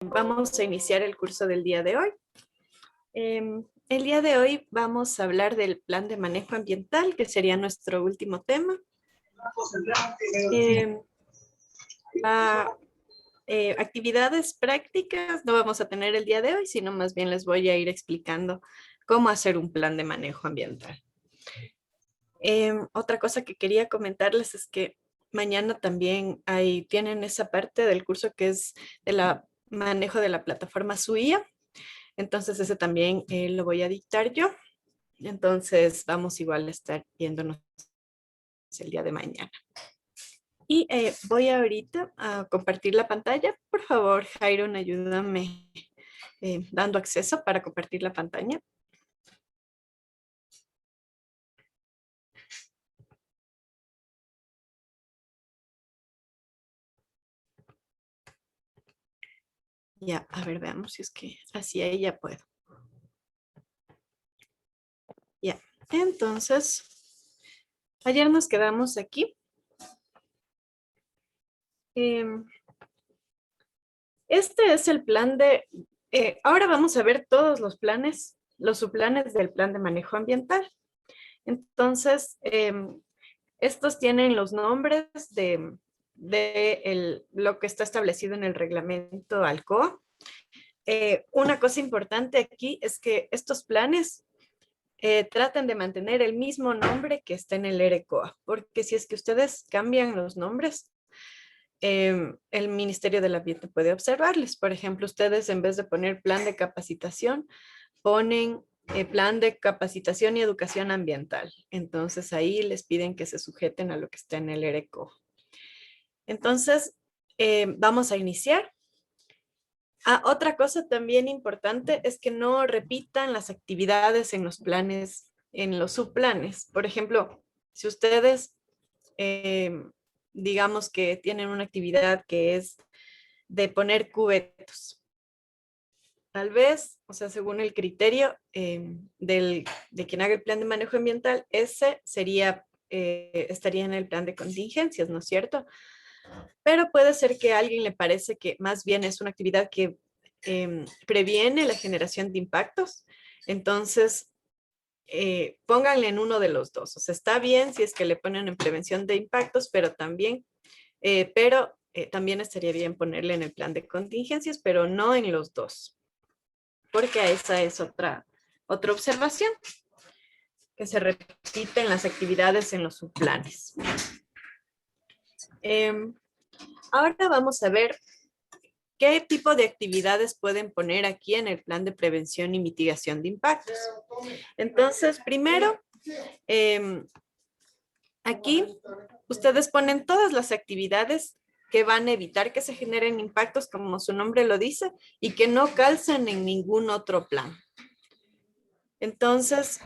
Vamos a iniciar el curso del día de hoy. El día de hoy vamos a hablar del plan de manejo ambiental, que sería nuestro último tema. Actividades prácticas no vamos a tener el día de hoy, sino más bien les voy a ir explicando cómo hacer un plan de manejo ambiental. Otra cosa que quería comentarles es que mañana también tienen esa parte del curso que es de manejo de la plataforma SUIA. Entonces ese también lo voy a dictar yo. Entonces vamos igual a estar viéndonos el día de mañana. Y voy ahorita a compartir la pantalla. Por favor, Jairon, ayúdame dando acceso para compartir la pantalla. Ya, a ver, veamos si es que así ahí ya puedo. Ya, entonces, ayer nos quedamos aquí. Este es el plan ahora vamos a ver todos los planes, los subplanes del plan de manejo ambiental. Entonces, estos tienen los nombres de lo que está establecido en el reglamento ALCOA. Una cosa importante aquí es que estos planes traten de mantener el mismo nombre que está en el ERECOA, porque si es que ustedes cambian los nombres, el Ministerio del Ambiente puede observarles. Por ejemplo, ustedes en vez de poner plan de capacitación, ponen plan de capacitación y educación ambiental. Entonces ahí les piden que se sujeten a lo que está en el ERECOA. Entonces, vamos a iniciar. Otra cosa también importante es que no repitan las actividades en los planes, en los subplanes. Por ejemplo, si ustedes, digamos que tienen una actividad que es de poner cubetos, tal vez, o sea, según el criterio de quien haga el plan de manejo ambiental, ese sería, estaría en el plan de contingencias, ¿no es cierto? Pero puede ser que a alguien le parece que más bien es una actividad que previene la generación de impactos. Entonces, pónganle en uno de los dos. O sea, está bien si es que le ponen en prevención de impactos, pero también estaría bien ponerle en el plan de contingencias, pero no en los dos. Porque esa es otra observación, que se repiten las actividades en los subplanes. Ahora vamos a ver qué tipo de actividades pueden poner aquí en el plan de prevención y mitigación de impactos. Entonces, primero, aquí ustedes ponen todas las actividades que van a evitar que se generen impactos, como su nombre lo dice, y que no calcen en ningún otro plan. Entonces,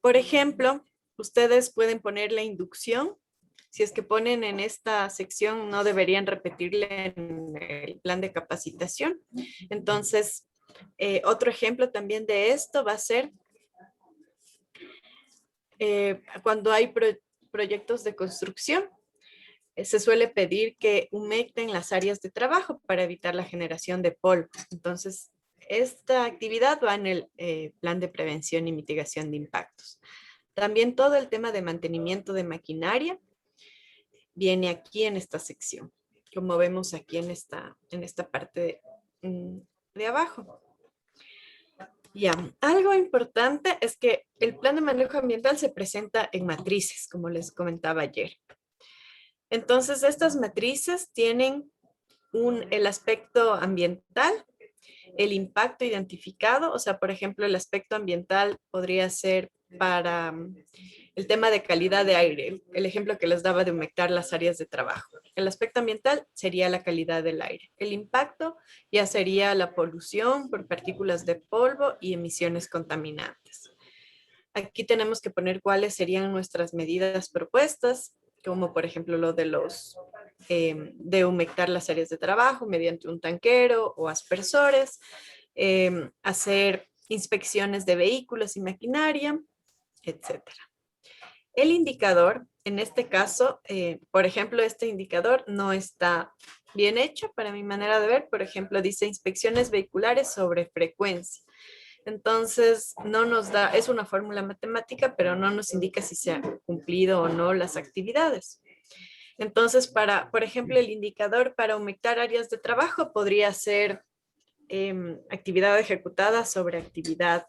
por ejemplo, ustedes pueden poner la inducción. Si es que ponen en esta sección, no deberían repetirle en el plan de capacitación. Entonces, otro ejemplo también de esto va a ser cuando hay proyectos de construcción. Se suele pedir que humecten las áreas de trabajo para evitar la generación de polvo. Entonces, esta actividad va en el plan de prevención y mitigación de impactos. También todo el tema de mantenimiento de maquinaria viene aquí en esta sección, como vemos aquí en esta parte de abajo. Ya, algo importante es que el plan de manejo ambiental se presenta en matrices, como les comentaba ayer. Entonces, estas matrices tienen el aspecto ambiental, el impacto identificado, o sea, por ejemplo, el aspecto ambiental podría ser para el tema de calidad de aire, el ejemplo que les daba de humectar las áreas de trabajo. El aspecto ambiental sería la calidad del aire. El impacto ya sería la polución por partículas de polvo y emisiones contaminantes. Aquí tenemos que poner cuáles serían nuestras medidas propuestas, como por ejemplo lo de humectar las áreas de trabajo mediante un tanquero o aspersores, hacer inspecciones de vehículos y maquinaria, etcétera. El indicador, en este caso, por ejemplo, este indicador no está bien hecho para mi manera de ver. Por ejemplo, dice inspecciones vehiculares sobre frecuencia. Entonces, no nos da, es una fórmula matemática, pero no nos indica si se han cumplido o no las actividades. Entonces, por ejemplo, el indicador para aumentar áreas de trabajo podría ser actividad ejecutada sobre actividad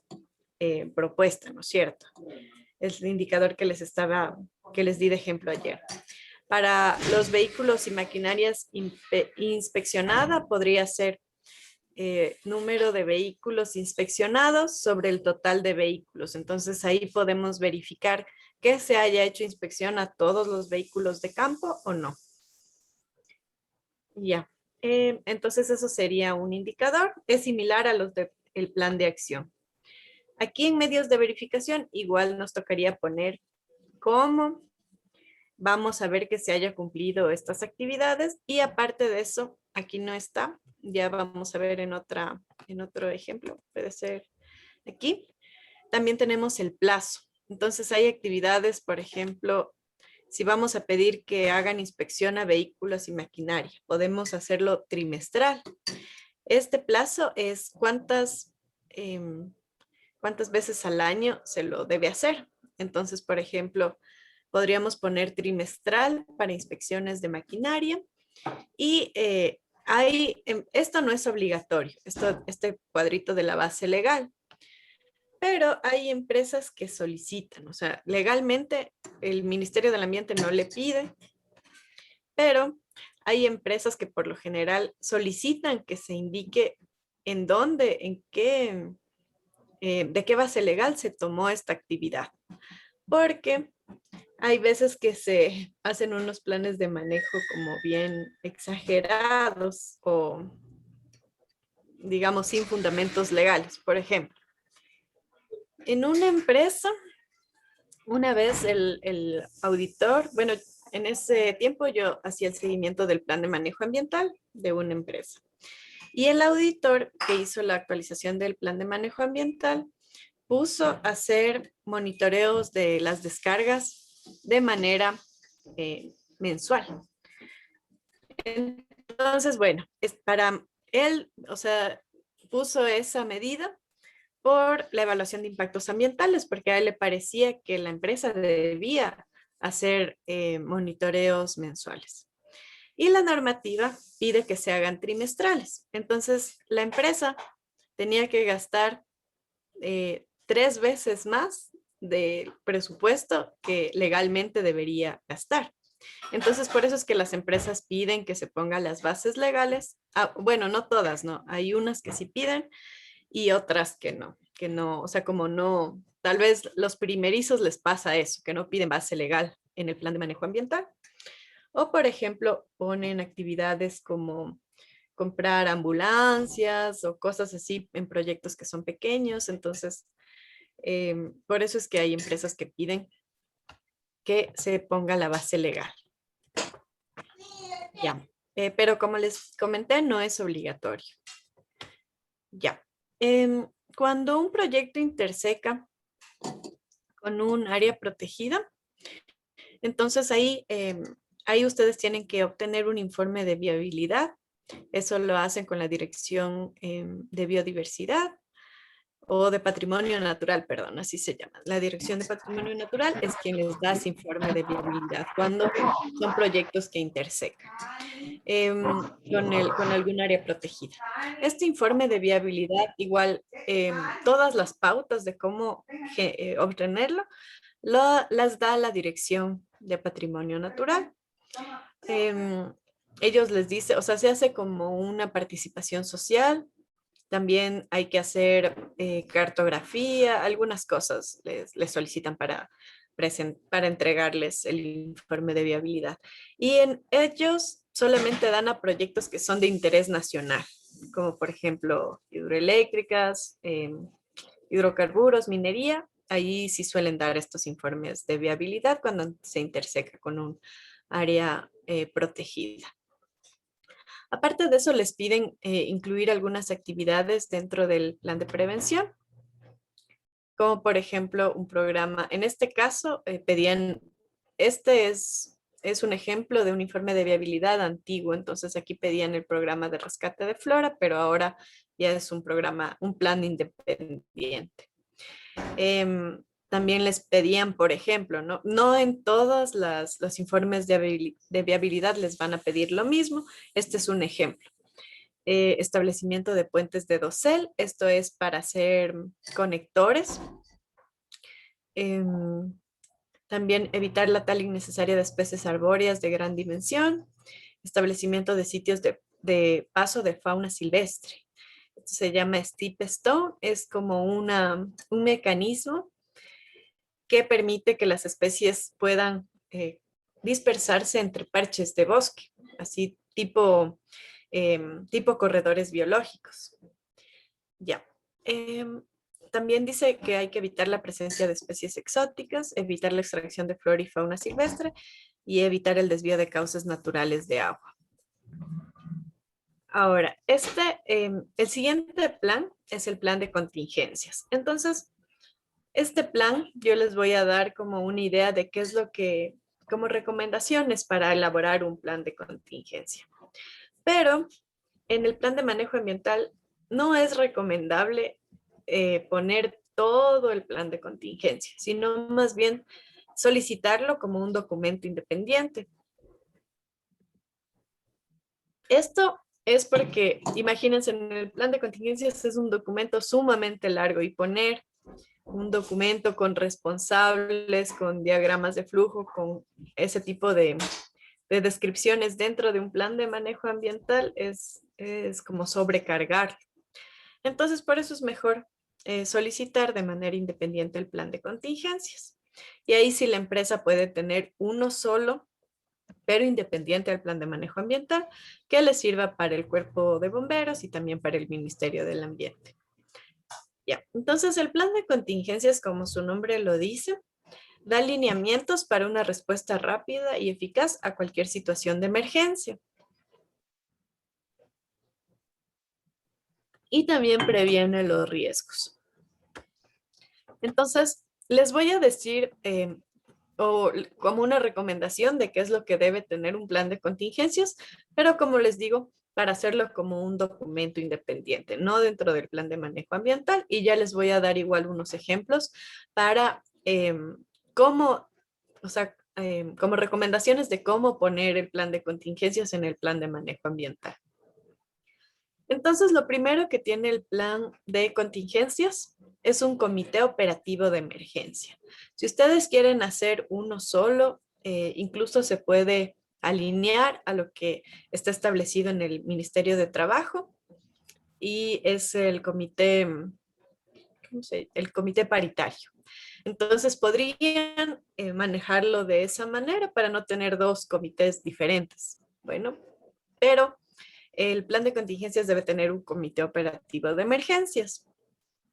propuesta, ¿no es cierto? Es el indicador que les di de ejemplo ayer. Para los vehículos y maquinarias inspeccionada podría ser número de vehículos inspeccionados sobre el total de vehículos. Entonces ahí podemos verificar que se haya hecho inspección a todos los vehículos de campo o no. Ya. Entonces eso sería un indicador. Es similar a los del plan de acción. Aquí en medios de verificación igual nos tocaría poner cómo vamos a ver que se haya cumplido estas actividades y aparte de eso, aquí no está, ya vamos a ver en otro ejemplo, puede ser aquí. También tenemos el plazo. Entonces hay actividades, por ejemplo, si vamos a pedir que hagan inspección a vehículos y maquinaria, podemos hacerlo trimestral. Este plazo es cuántas veces al año se lo debe hacer. Entonces, por ejemplo, podríamos poner trimestral para inspecciones de maquinaria y esto no es obligatorio, este cuadrito de la base legal, pero hay empresas que solicitan, o sea, legalmente el Ministerio del Ambiente no le pide, pero hay empresas que por lo general solicitan que se indique en dónde, de qué base legal se tomó esta actividad, porque hay veces que se hacen unos planes de manejo como bien exagerados o, digamos, sin fundamentos legales. Por ejemplo, en una empresa, una vez el auditor, bueno, en ese tiempo yo hacía el seguimiento del plan de manejo ambiental de una empresa. Y el auditor que hizo la actualización del plan de manejo ambiental puso a hacer monitoreos de las descargas de manera mensual. Entonces, bueno, es para él, o sea, puso esa medida por la evaluación de impactos ambientales, porque a él le parecía que la empresa debía hacer monitoreos mensuales. Y la normativa pide que se hagan trimestrales. Entonces, la empresa tenía que gastar 3 veces más del presupuesto que legalmente debería gastar. Entonces, por eso es que las empresas piden que se pongan las bases legales. Ah, bueno, no todas, ¿no? Hay unas que sí piden y otras que no, o sea, como no, tal vez los primerizos les pasa eso, que no piden base legal en el plan de manejo ambiental. O, por ejemplo, ponen actividades como comprar ambulancias o cosas así en proyectos que son pequeños. Entonces, por eso es que hay empresas que piden que se ponga la base legal. Ya. Pero como les comenté, no es obligatorio. Ya. Cuando un proyecto interseca con un área protegida, entonces ahí ustedes tienen que obtener un informe de viabilidad. Eso lo hacen con la Dirección de Biodiversidad o de Patrimonio Natural, perdón, así se llama. La Dirección de Patrimonio Natural es quien les da ese informe de viabilidad cuando son proyectos que intersecan con algún área protegida. Este informe de viabilidad, igual, todas las pautas de cómo obtenerlo, las da la Dirección de Patrimonio Natural. Ellos les dicen, o sea, se hace como una participación social. También hay que hacer cartografía, algunas cosas les solicitan para entregarles el informe de viabilidad. Y en ellos solamente dan a proyectos que son de interés nacional, como por ejemplo hidroeléctricas, hidrocarburos, minería. Ahí sí suelen dar estos informes de viabilidad cuando se interseca con un área protegida. Aparte de eso, les piden incluir algunas actividades dentro del plan de prevención, como por ejemplo un programa. En este caso, pedían, este es es un ejemplo de un informe de viabilidad antiguo. Entonces aquí pedían el programa de rescate de flora, pero ahora ya es un programa, un plan independiente. También les pedían, por ejemplo, no en todos los informes de viabilidad les van a pedir lo mismo. Este es un ejemplo. Establecimiento de puentes de dosel. Esto es para hacer conectores. También evitar la tala innecesaria de especies arbóreas de gran dimensión. Establecimiento de sitios de paso de fauna silvestre. Esto se llama steep stone. Es como un mecanismo que permite que las especies puedan dispersarse entre parches de bosque, así tipo corredores biológicos. Ya. También dice que hay que evitar la presencia de especies exóticas, evitar la extracción de flora y fauna silvestre y evitar el desvío de cauces naturales de agua. Ahora, el siguiente plan es el plan de contingencias. Entonces, este plan yo les voy a dar como una idea de qué es lo que, como recomendaciones para elaborar un plan de contingencia. Pero en el plan de manejo ambiental no es recomendable poner todo el plan de contingencia, sino más bien solicitarlo como un documento independiente. Esto es porque, imagínense, en el plan de contingencias es un documento sumamente largo y poner un documento con responsables, con diagramas de flujo, con ese tipo de descripciones dentro de un plan de manejo ambiental es como sobrecargar. Entonces, por eso es mejor solicitar de manera independiente el plan de contingencias. Y ahí sí la empresa puede tener uno solo, pero independiente al plan de manejo ambiental, que le sirva para el cuerpo de bomberos y también para el Ministerio del Ambiente. Ya, entonces el plan de contingencias, como su nombre lo dice, da lineamientos para una respuesta rápida y eficaz a cualquier situación de emergencia. Y también previene los riesgos. Entonces, les voy a decir como una recomendación de qué es lo que debe tener un plan de contingencias, pero como les digo, para hacerlo como un documento independiente, no dentro del plan de manejo ambiental. Y ya les voy a dar igual unos ejemplos para cómo, o sea, como recomendaciones de cómo poner el plan de contingencias en el plan de manejo ambiental. Entonces, lo primero que tiene el plan de contingencias es un comité operativo de emergencia. Si ustedes quieren hacer uno solo, incluso se puede alinear a lo que está establecido en el Ministerio de Trabajo y es el comité, el comité paritario. Entonces, podrían manejarlo de esa manera para no tener dos comités diferentes. Bueno, pero el plan de contingencias debe tener un comité operativo de emergencias.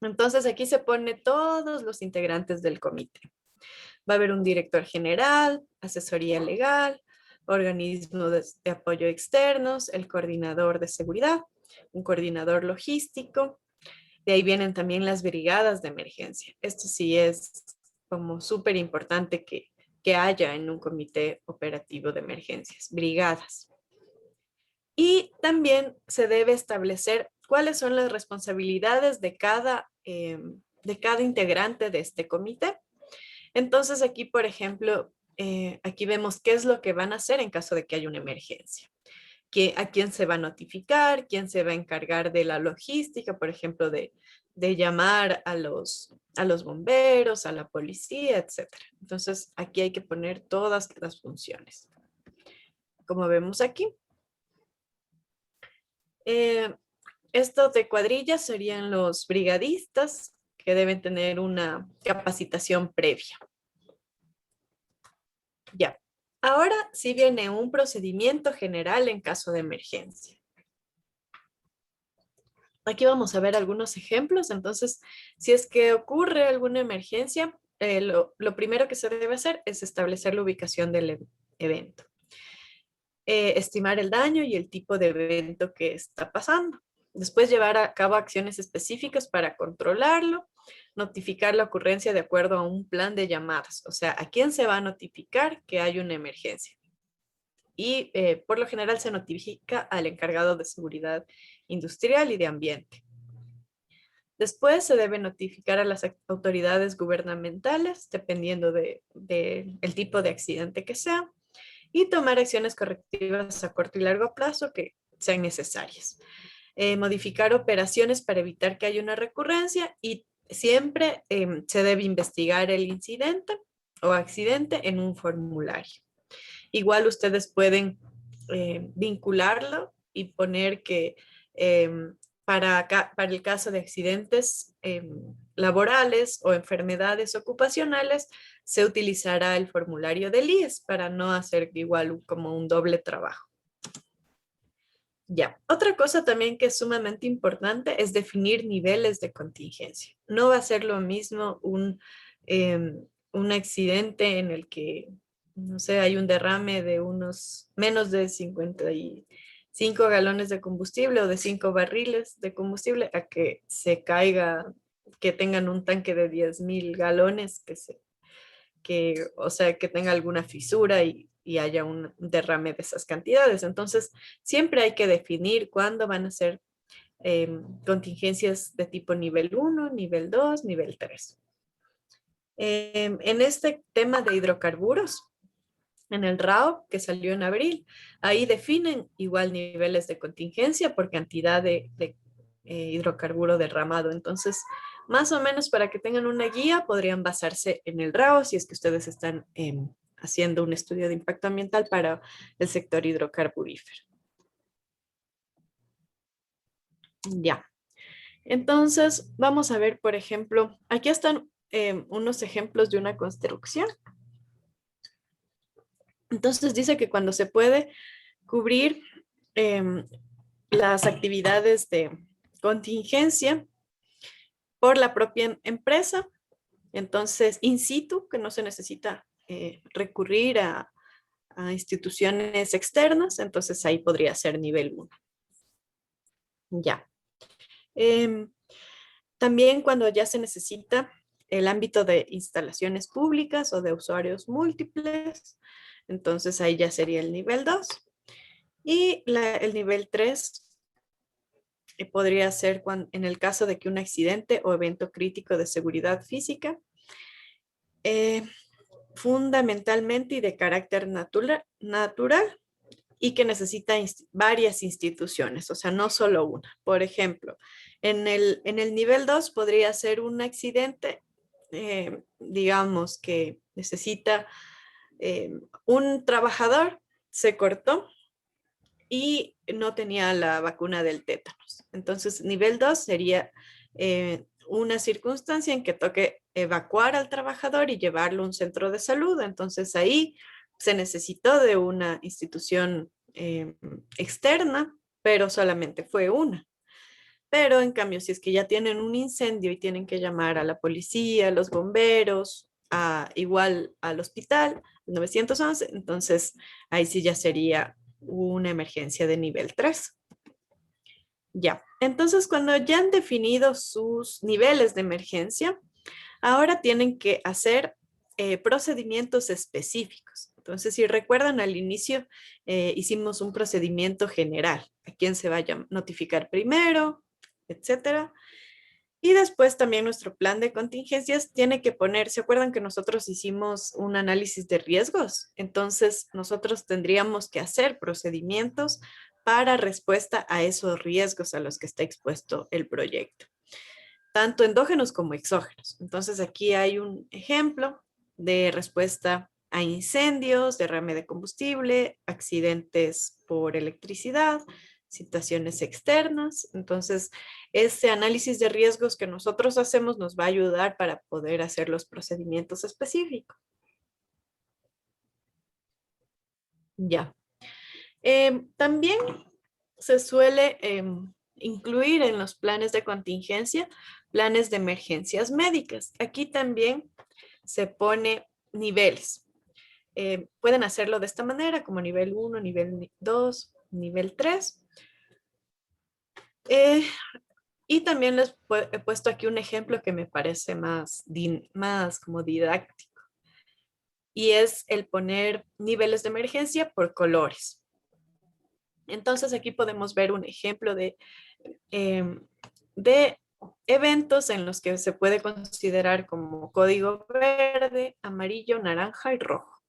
Entonces aquí se pone todos los integrantes del comité. Va a haber un director general, asesoría legal, organismo de apoyo externos, el coordinador de seguridad, un coordinador logístico. De ahí vienen también las brigadas de emergencia. Esto sí es como súper importante que haya en un comité operativo de emergencias, brigadas. Y también se debe establecer cuáles son las responsabilidades de cada integrante de este comité. Entonces aquí, por ejemplo, aquí vemos qué es lo que van a hacer en caso de que haya una emergencia. A quién se va a notificar, quién se va a encargar de la logística, por ejemplo, de llamar a los bomberos, a la policía, etc. Entonces aquí hay que poner todas las funciones. Como vemos aquí. Estos de cuadrillas serían los brigadistas que deben tener una capacitación previa. Ya. Ahora sí viene un procedimiento general en caso de emergencia. Aquí vamos a ver algunos ejemplos. Entonces, si es que ocurre alguna emergencia, lo primero que se debe hacer es establecer la ubicación del evento. Estimar el daño y el tipo de evento que está pasando. Después llevar a cabo acciones específicas para controlarlo, notificar la ocurrencia de acuerdo a un plan de llamadas. O sea, ¿a quién se va a notificar que hay una emergencia? y por lo general se notifica al encargado de seguridad industrial y de ambiente. Después se debe notificar a las autoridades gubernamentales, dependiendo el tipo de accidente que sea, y tomar acciones correctivas a corto y largo plazo que sean necesarias. Modificar operaciones para evitar que haya una recurrencia y siempre se debe investigar el incidente o accidente en un formulario. Igual ustedes pueden vincularlo y poner que para el caso de accidentes laborales o enfermedades ocupacionales, se utilizará el formulario del IES para no hacer igual como un doble trabajo. Ya, otra cosa también que es sumamente importante es definir niveles de contingencia. No va a ser lo mismo un accidente en el que, no sé, hay un derrame de unos menos de 55 galones de combustible o de 5 barriles de combustible a que se caiga, que tengan un tanque de 10.000 galones, o sea, que tenga alguna fisura y haya un derrame de esas cantidades. Entonces, siempre hay que definir cuándo van a ser contingencias de tipo nivel 1, nivel 2, nivel 3. En este tema de hidrocarburos, en el RAO que salió en abril, ahí definen igual niveles de contingencia por cantidad de hidrocarburo derramado. Entonces, más o menos para que tengan una guía, podrían basarse en el RAO si es que ustedes están haciendo un estudio de impacto ambiental para el sector hidrocarburífero. Ya. Entonces, vamos a ver, por ejemplo, aquí están unos ejemplos de una construcción. Entonces, dice que cuando se puede cubrir em, las actividades de contingencia por la propia empresa, entonces in situ, que no se necesita recurrir a instituciones externas, entonces ahí podría ser nivel 1. Ya. Em, También cuando ya se necesita el ámbito de instalaciones públicas o de usuarios múltiples, entonces ahí ya sería el nivel 2. Y el nivel 3 podría ser en el caso de que un accidente o evento crítico de seguridad física, eh, fundamentalmente y de carácter natural, y que necesita varias instituciones, o sea, no solo una. Por ejemplo, en el nivel 2 podría ser un accidente, digamos, que necesita un trabajador, se cortó y no tenía la vacuna del tétanos. Entonces, nivel 2 sería una circunstancia en que toque evacuar al trabajador y llevarlo a un centro de salud. Entonces, ahí se necesitó de una institución externa, pero solamente fue una. Pero en cambio, si es que ya tienen un incendio y tienen que llamar a la policía, a los bomberos, igual al hospital, 911, entonces ahí sí ya sería una emergencia de nivel 3. Ya, entonces cuando ya han definido sus niveles de emergencia, ahora tienen que hacer procedimientos específicos. Entonces, si recuerdan al inicio, hicimos un procedimiento general. A quién se vaya a notificar primero, etcétera. Y después también nuestro plan de contingencias tiene que poner, ¿se acuerdan que nosotros hicimos un análisis de riesgos? Entonces, nosotros tendríamos que hacer procedimientos para respuesta a esos riesgos a los que está expuesto el proyecto, tanto endógenos como exógenos. Entonces, aquí hay un ejemplo de respuesta a incendios, derrame de combustible, accidentes por electricidad, situaciones externas. Entonces, ese análisis de riesgos que nosotros hacemos nos va a ayudar para poder hacer los procedimientos específicos. Ya. También se suele incluir en los planes de contingencia planes de emergencias médicas. Aquí también se pone niveles. Pueden hacerlo de esta manera, como nivel 1, nivel 2, nivel 3. Y también les he puesto aquí un ejemplo que me parece más como didáctico. y es el poner niveles de emergencia por colores. Entonces aquí podemos ver un ejemplo de eventos en los que se puede considerar como código verde, amarillo, naranja y rojo.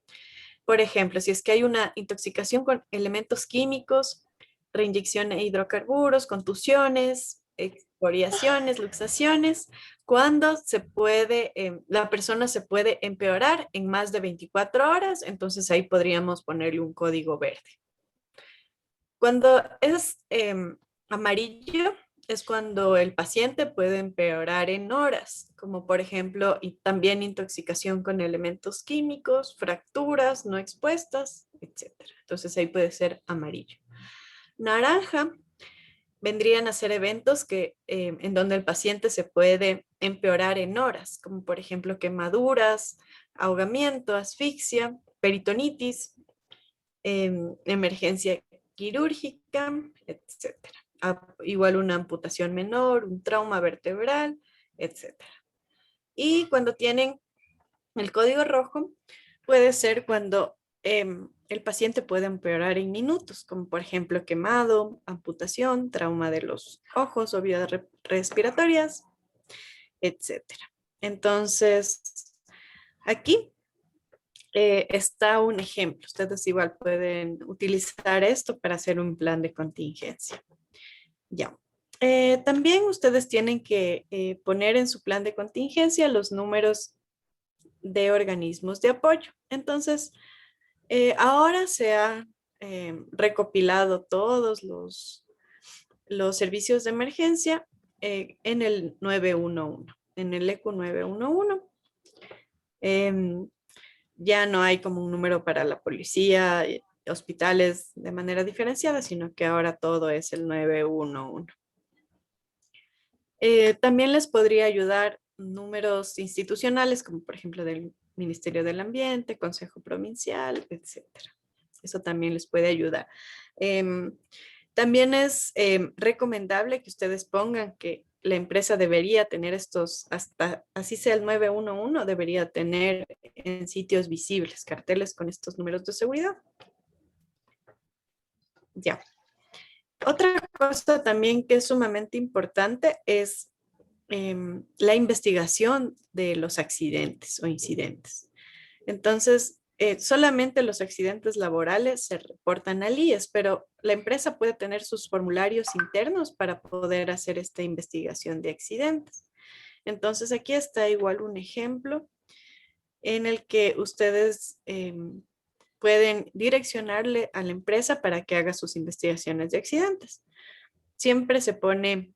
Por ejemplo, si es que hay una intoxicación con elementos químicos, reinyección de hidrocarburos, contusiones, excoriaciones, luxaciones, cuando se puede, la persona se puede empeorar en más de 24 horas, entonces ahí podríamos ponerle un código verde. Cuando es amarillo, es cuando el paciente puede empeorar en horas, como por ejemplo, y también intoxicación con elementos químicos, fracturas no expuestas, etcétera. Entonces ahí puede ser amarillo. Naranja vendrían a ser eventos en donde el paciente se puede empeorar en horas, como por ejemplo quemaduras, ahogamiento, asfixia, peritonitis, emergencia quirúrgica, etcétera. Igual una amputación menor, un trauma vertebral, etcétera. Y cuando tienen el código rojo, puede ser cuando el paciente puede empeorar en minutos, como por ejemplo quemado, amputación, trauma de los ojos o vías respiratorias, etcétera. Entonces, aquí está un ejemplo. Ustedes igual pueden utilizar esto para hacer un plan de contingencia. Ya. También ustedes tienen que poner en su plan de contingencia los números de organismos de apoyo. Entonces, ahora se ha recopilado todos los servicios de emergencia en el 911, en el ECU 911. Ya no hay como un número para la policía, hospitales de manera diferenciada, sino que ahora todo es el 911. También les podría ayudar números institucionales, como por ejemplo del Ministerio del Ambiente, Consejo Provincial, etcétera. Eso también les puede ayudar. También es recomendable que ustedes pongan que la empresa debería tener estos, hasta así sea el 911, debería tener en sitios visibles carteles con estos números de seguridad. Ya. Otra cosa también que es sumamente importante es la investigación de los accidentes o incidentes. Entonces, solamente los accidentes laborales se reportan al IES, pero la empresa puede tener sus formularios internos para poder hacer esta investigación de accidentes. Entonces, aquí está igual un ejemplo en el que ustedes pueden direccionarle a la empresa para que haga sus investigaciones de accidentes. Siempre se pone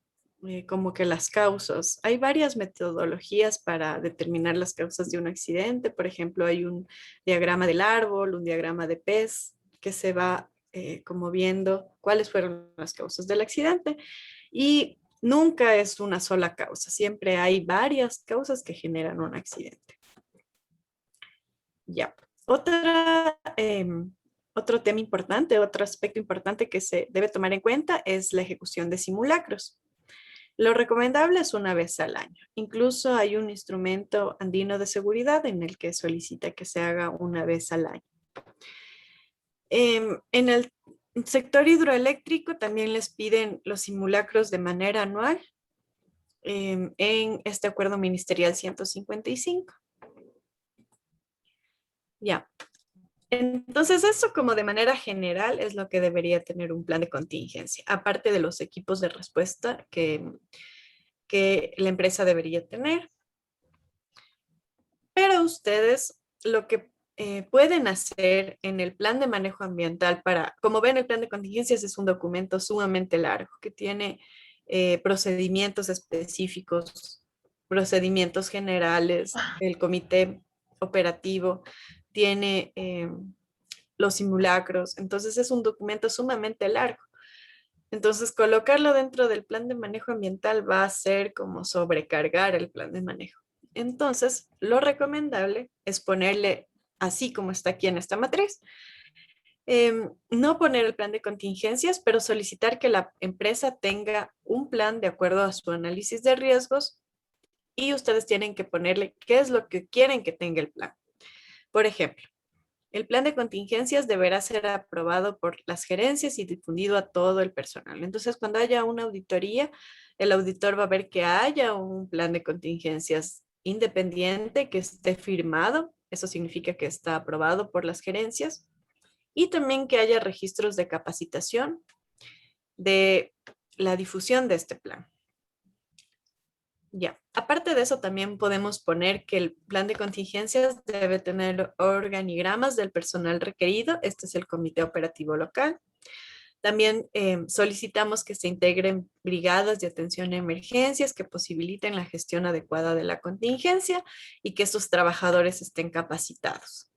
como que las causas. Hay varias metodologías para determinar las causas de un accidente. Por ejemplo, hay un diagrama del árbol, un diagrama de pez, que se va como viendo cuáles fueron las causas del accidente. Y nunca es una sola causa, siempre hay varias causas que generan un accidente. Ya. Otro tema importante, otro aspecto importante que se debe tomar en cuenta es la ejecución de simulacros. Lo recomendable es una vez al año. Incluso hay un instrumento andino de seguridad en el que solicita que se haga una vez al año. En el sector hidroeléctrico también les piden los simulacros de manera anual en este acuerdo ministerial 155. Ya. Entonces, eso como de manera general es lo que debería tener un plan de contingencia, aparte de los equipos de respuesta que la empresa debería tener. Pero ustedes lo que pueden hacer en el plan de manejo ambiental como ven, el plan de contingencias es un documento sumamente largo que tiene procedimientos específicos, procedimientos generales, el comité operativo tiene los simulacros, entonces es un documento sumamente largo. Entonces, colocarlo dentro del plan de manejo ambiental va a ser como sobrecargar el plan de manejo. Entonces, lo recomendable es ponerle, así como está aquí en esta matriz, no poner el plan de contingencias, pero solicitar que la empresa tenga un plan de acuerdo a su análisis de riesgos y ustedes tienen que ponerle qué es lo que quieren que tenga el plan. Por ejemplo, el plan de contingencias deberá ser aprobado por las gerencias y difundido a todo el personal. Entonces, cuando haya una auditoría, el auditor va a ver que haya un plan de contingencias independiente que esté firmado. Eso significa que está aprobado por las gerencias. Y también que haya registros de capacitación de la difusión de este plan. Ya, aparte de eso, también podemos poner que el plan de contingencias debe tener organigramas del personal requerido. Este es el comité operativo local. También solicitamos que se integren brigadas de atención a emergencias que posibiliten la gestión adecuada de la contingencia y que estos trabajadores estén capacitados.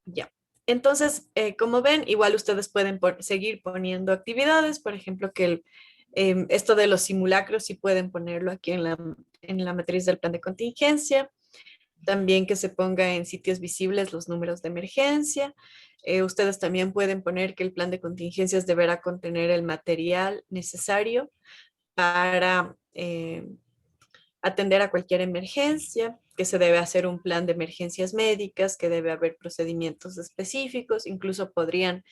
Ya. Entonces, como ven, igual ustedes pueden seguir poniendo actividades, por ejemplo, que esto de los simulacros sí pueden ponerlo aquí en la matriz del plan de contingencia. También que se ponga en sitios visibles los números de emergencia. Ustedes también pueden poner que el plan de contingencias deberá contener el material necesario para atender a cualquier emergencia, que se debe hacer un plan de emergencias médicas, que debe haber procedimientos específicos, incluso podrían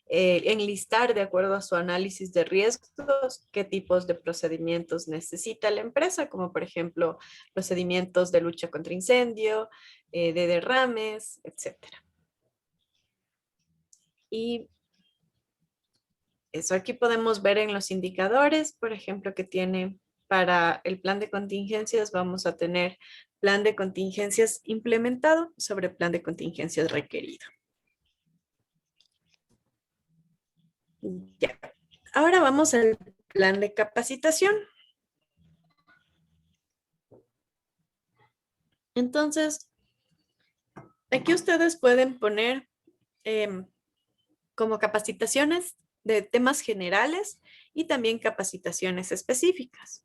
enlistar de acuerdo a su análisis de riesgos qué tipos de procedimientos necesita la empresa, como por ejemplo procedimientos de lucha contra incendio, de derrames, etcétera. Y eso aquí podemos ver en los indicadores, por ejemplo, que tiene para el plan de contingencias, vamos a tener plan de contingencias implementado sobre plan de contingencias requerido. Ya. Ahora vamos al plan de capacitación. Entonces, aquí ustedes pueden poner como capacitaciones de temas generales y también capacitaciones específicas.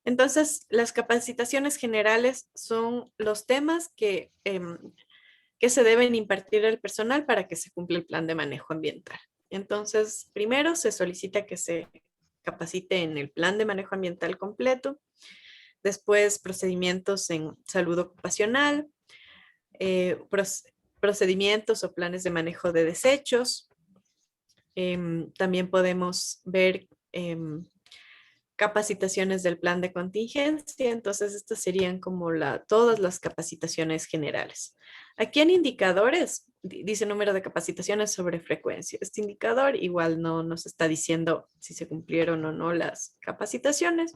Entonces, las capacitaciones generales son los temas que se deben impartir al personal para que se cumpla el plan de manejo ambiental. Entonces, primero se solicita que se capacite en el plan de manejo ambiental completo, después procedimientos en salud ocupacional, procedimientos o planes de manejo de desechos. También podemos ver capacitaciones del plan de contingencia, entonces estas serían como todas las capacitaciones generales. Aquí en indicadores dice número de capacitaciones sobre frecuencia. Este indicador igual no nos está diciendo si se cumplieron o no las capacitaciones.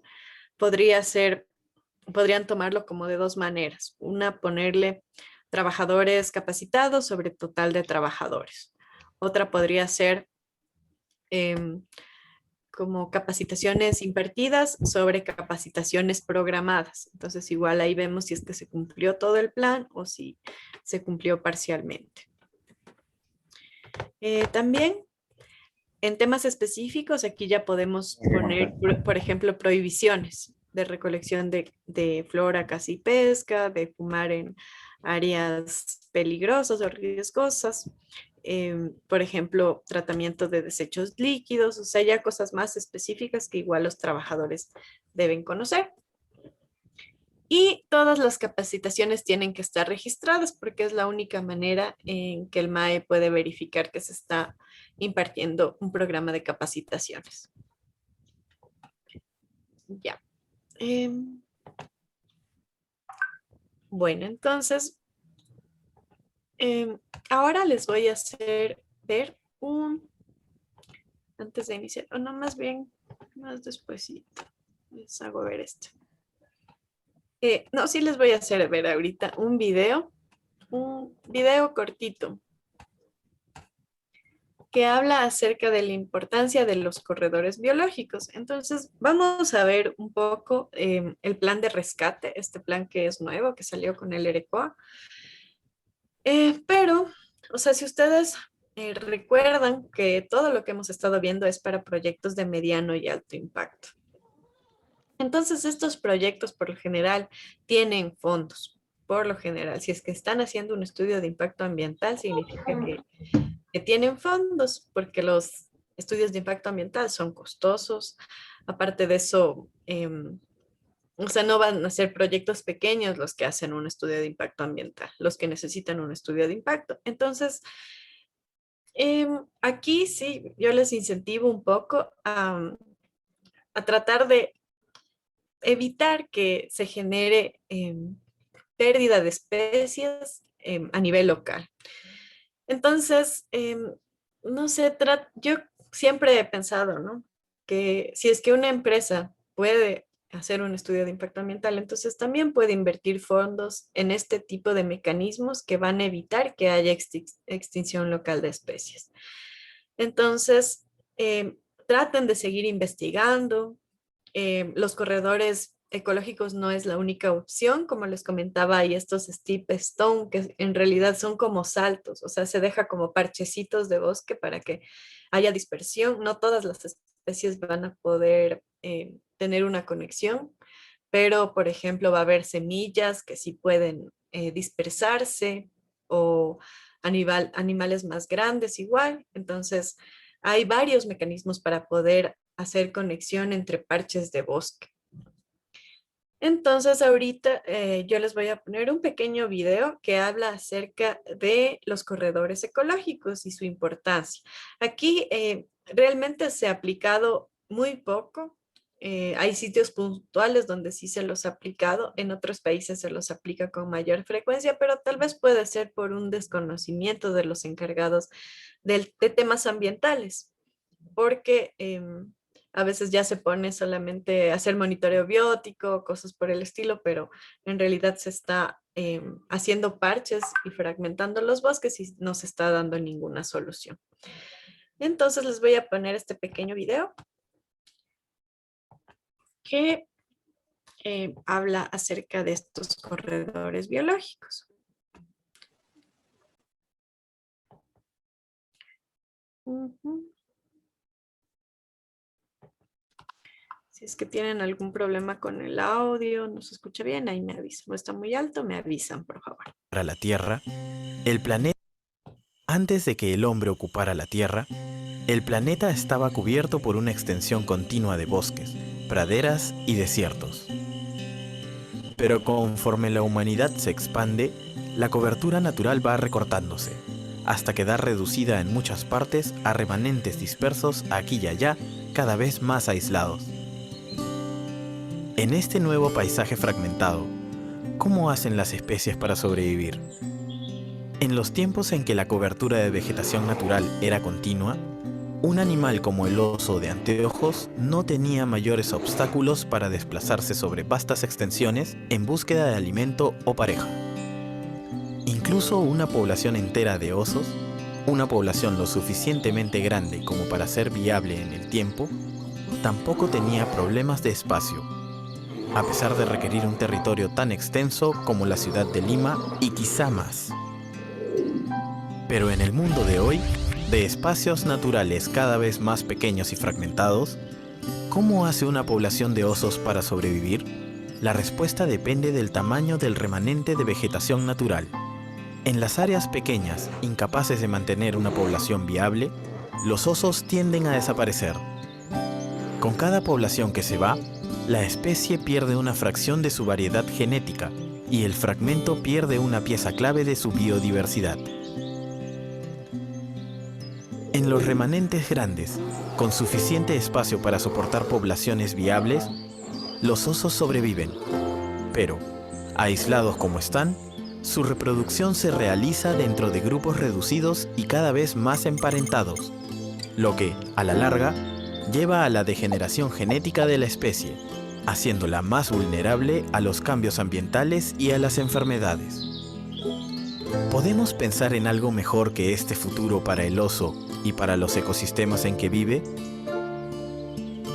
Podrían tomarlo como de dos maneras. Una, ponerle trabajadores capacitados sobre total de trabajadores. Otra podría ser como capacitaciones impartidas sobre capacitaciones programadas. Entonces, igual ahí vemos si es que se cumplió todo el plan o si se cumplió parcialmente. También, en temas específicos, aquí ya podemos poner, por ejemplo, prohibiciones de recolección de flora, caza y pesca, de fumar en áreas peligrosas o riesgosas, por ejemplo, tratamiento de desechos líquidos, o sea, ya cosas más específicas que igual los trabajadores deben conocer. Y todas las capacitaciones tienen que estar registradas porque es la única manera en que el MAE puede verificar que se está impartiendo un programa de capacitaciones. Ya. Bueno, entonces, ahora les voy a hacer ver antes de iniciar, o no, más bien, más despuesito, les hago ver esto. No, sí les voy a hacer ver ahorita un video cortito que habla acerca de la importancia de los corredores biológicos. Entonces, vamos a ver un poco el plan de rescate, este plan que es nuevo, que salió con el ERECOA. Pero, o sea, si ustedes recuerdan que todo lo que hemos estado viendo es para proyectos de mediano y alto impacto. Entonces, estos proyectos por lo general tienen fondos. Por lo general, si es que están haciendo un estudio de impacto ambiental, significa que tienen fondos, porque los estudios de impacto ambiental son costosos. Aparte de eso, O sea, no van a ser proyectos pequeños los que hacen un estudio de impacto ambiental, los que necesitan un estudio de impacto. Entonces, aquí sí, yo les incentivo un poco a tratar de evitar que se genere pérdida de especies a nivel local. Entonces, no sé, yo siempre he pensado, ¿no? Que si es que una empresa puede hacer un estudio de impacto ambiental, entonces también puede invertir fondos en este tipo de mecanismos que van a evitar que haya extinción local de especies. Entonces, traten de seguir investigando. Los corredores ecológicos no es la única opción, como les comentaba, hay estos steep stone que en realidad son como saltos, o sea, se deja como parchecitos de bosque para que haya dispersión. No todas las especies van a poder tener una conexión, pero por ejemplo va a haber semillas que sí pueden dispersarse o animales más grandes igual. Entonces, hay varios mecanismos para poder hacer conexión entre parches de bosque. Entonces, ahorita yo les voy a poner un pequeño video que habla acerca de los corredores ecológicos y su importancia. Aquí realmente se ha aplicado muy poco. Hay sitios puntuales donde sí se los ha aplicado, en otros países se los aplica con mayor frecuencia, pero tal vez puede ser por un desconocimiento de los encargados de temas ambientales, porque a veces ya se pone solamente a hacer monitoreo biótico, cosas por el estilo, pero en realidad se está haciendo parches y fragmentando los bosques y no se está dando ninguna solución. Entonces les voy a poner este pequeño video que habla acerca de estos corredores biológicos. Si es que tienen algún problema con el audio, no se escucha bien, ahí me avisan. O está muy alto, me avisan, por favor. Para la Tierra, el planeta, antes de que el hombre ocupara la Tierra, el planeta estaba cubierto por una extensión continua de bosques, praderas y desiertos. Pero conforme la humanidad se expande, la cobertura natural va recortándose, hasta quedar reducida en muchas partes a remanentes dispersos aquí y allá, cada vez más aislados. En este nuevo paisaje fragmentado, ¿cómo hacen las especies para sobrevivir? En los tiempos en que la cobertura de vegetación natural era continua, un animal como el oso de anteojos no tenía mayores obstáculos para desplazarse sobre vastas extensiones en búsqueda de alimento o pareja. Incluso una población entera de osos, una población lo suficientemente grande como para ser viable en el tiempo, tampoco tenía problemas de espacio, a pesar de requerir un territorio tan extenso como la ciudad de Lima y quizá más. Pero en el mundo de hoy, de espacios naturales cada vez más pequeños y fragmentados, ¿cómo hace una población de osos para sobrevivir? La respuesta depende del tamaño del remanente de vegetación natural. En las áreas pequeñas, incapaces de mantener una población viable, los osos tienden a desaparecer. Con cada población que se va, la especie pierde una fracción de su variedad genética y el fragmento pierde una pieza clave de su biodiversidad. En los remanentes grandes, con suficiente espacio para soportar poblaciones viables, los osos sobreviven. Pero, aislados como están, su reproducción se realiza dentro de grupos reducidos y cada vez más emparentados, lo que, a la larga, lleva a la degeneración genética de la especie, haciéndola más vulnerable a los cambios ambientales y a las enfermedades. ¿Podemos pensar en algo mejor que este futuro para el oso y para los ecosistemas en que vive?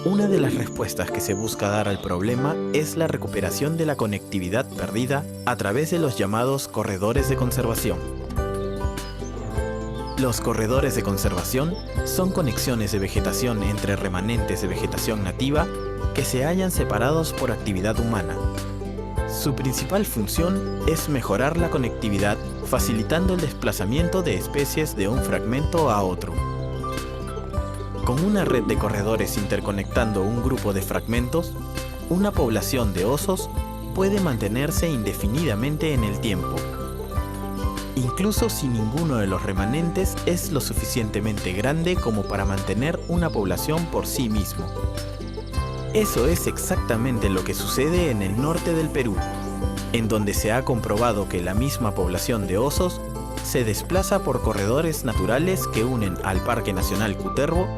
Una de las respuestas que se busca dar al problema es la recuperación de la conectividad perdida a través de los llamados corredores de conservación. Los corredores de conservación son conexiones de vegetación entre remanentes de vegetación nativa que se hallan separados por actividad humana. Su principal función es mejorar la conectividad, facilitando el desplazamiento de especies de un fragmento a otro. Con una red de corredores interconectando un grupo de fragmentos, una población de osos puede mantenerse indefinidamente en el tiempo, incluso si ninguno de los remanentes es lo suficientemente grande como para mantener una población por sí mismo. Eso es exactamente lo que sucede en el norte del Perú, en donde se ha comprobado que la misma población de osos se desplaza por corredores naturales que unen al Parque Nacional Cutervo,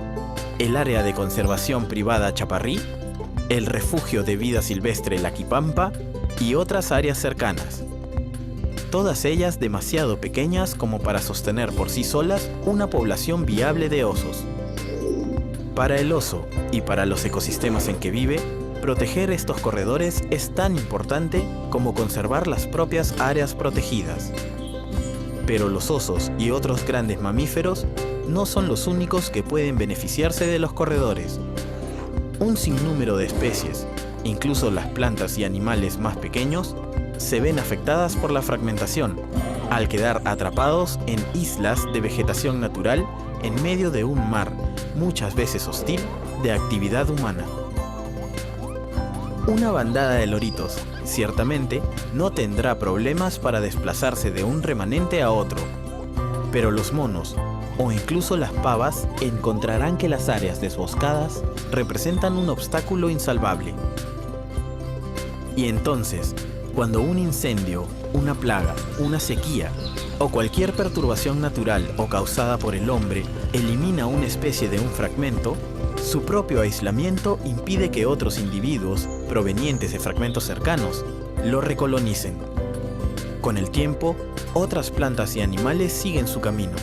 el área de conservación privada Chaparrí, el refugio de vida silvestre Laquipampa y otras áreas cercanas. Todas ellas demasiado pequeñas como para sostener por sí solas una población viable de osos. Para el oso y para los ecosistemas en que vive, proteger estos corredores es tan importante como conservar las propias áreas protegidas. Pero los osos y otros grandes mamíferos no son los únicos que pueden beneficiarse de los corredores. Un sinnúmero de especies, incluso las plantas y animales más pequeños, se ven afectadas por la fragmentación, al quedar atrapados en islas de vegetación natural en medio de un mar, muchas veces hostil, de actividad humana. Una bandada de loritos, ciertamente, no tendrá problemas para desplazarse de un remanente a otro, pero los monos, o incluso las pavas, encontrarán que las áreas desboscadas representan un obstáculo insalvable. Y entonces, cuando un incendio, una plaga, una sequía o cualquier perturbación natural o causada por el hombre elimina una especie de un fragmento, su propio aislamiento impide que otros individuos, provenientes de fragmentos cercanos, lo recolonicen. Con el tiempo, otras plantas y animales siguen su camino,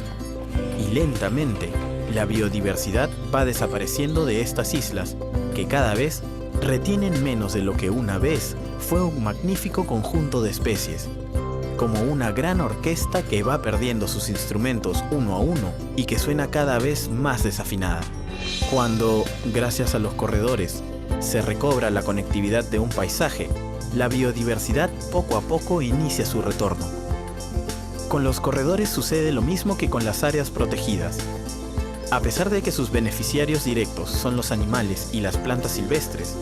y lentamente la biodiversidad va desapareciendo de estas islas, que cada vez retienen menos de lo que una vez fue un magnífico conjunto de especies, como una gran orquesta que va perdiendo sus instrumentos uno a uno y que suena cada vez más desafinada. Cuando, gracias a los corredores, se recobra la conectividad de un paisaje, la biodiversidad poco a poco inicia su retorno. Con los corredores sucede lo mismo que con las áreas protegidas. A pesar de que sus beneficiarios directos son los animales y las plantas silvestres,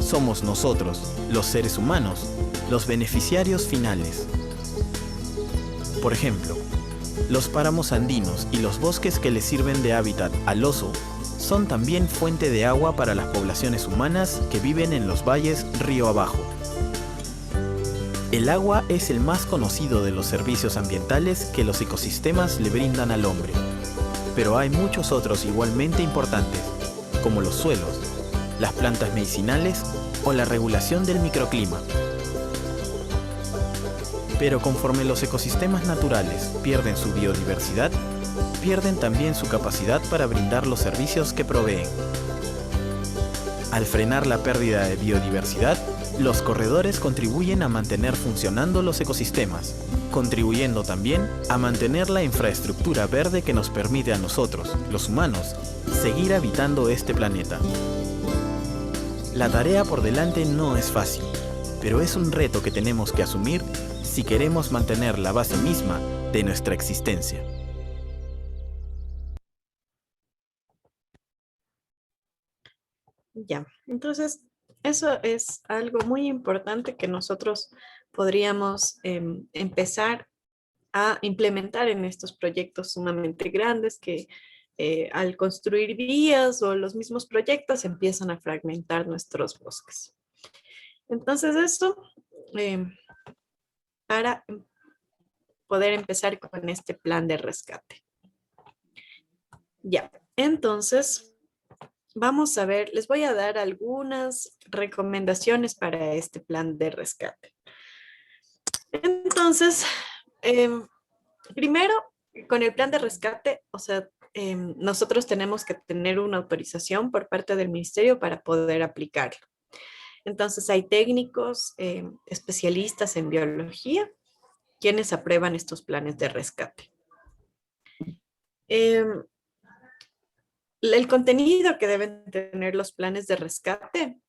somos nosotros, los seres humanos, los beneficiarios finales. Por ejemplo, los páramos andinos y los bosques que le sirven de hábitat al oso son también fuente de agua para las poblaciones humanas que viven en los valles río abajo. El agua es el más conocido de los servicios ambientales que los ecosistemas le brindan al hombre, pero hay muchos otros igualmente importantes, como los suelos, las plantas medicinales o la regulación del microclima. Pero conforme los ecosistemas naturales pierden su biodiversidad, pierden también su capacidad para brindar los servicios que proveen. Al frenar la pérdida de biodiversidad, los corredores contribuyen a mantener funcionando los ecosistemas, contribuyendo también a mantener la infraestructura verde que nos permite a nosotros, los humanos, seguir habitando este planeta. La tarea por delante no es fácil, pero es un reto que tenemos que asumir si queremos mantener la base misma de nuestra existencia. Ya, entonces eso es algo muy importante que nosotros podríamos empezar a implementar en estos proyectos sumamente grandes que al construir vías o los mismos proyectos empiezan a fragmentar nuestros bosques. Entonces eso para poder empezar con este plan de rescate. Ya, entonces vamos a ver, les voy a dar algunas recomendaciones para este plan de rescate. Entonces, primero, con el plan de rescate, o sea, nosotros tenemos que tener una autorización por parte del ministerio para poder aplicarlo. Entonces, hay técnicos, especialistas en biología, quienes aprueban estos planes de rescate. El contenido que deben tener los planes de rescate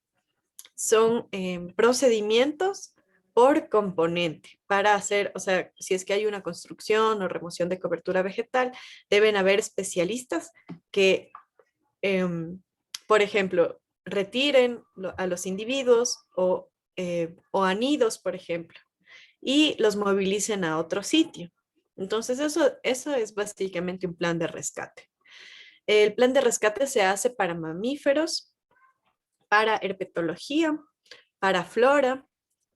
son procedimientos por componente para hacer, o sea, si es que hay una construcción o remoción de cobertura vegetal, deben haber especialistas que, por ejemplo, retiren a los individuos o a nidos, por ejemplo, y los movilicen a otro sitio. Entonces, eso es básicamente un plan de rescate. El plan de rescate se hace para mamíferos, para herpetología, para flora,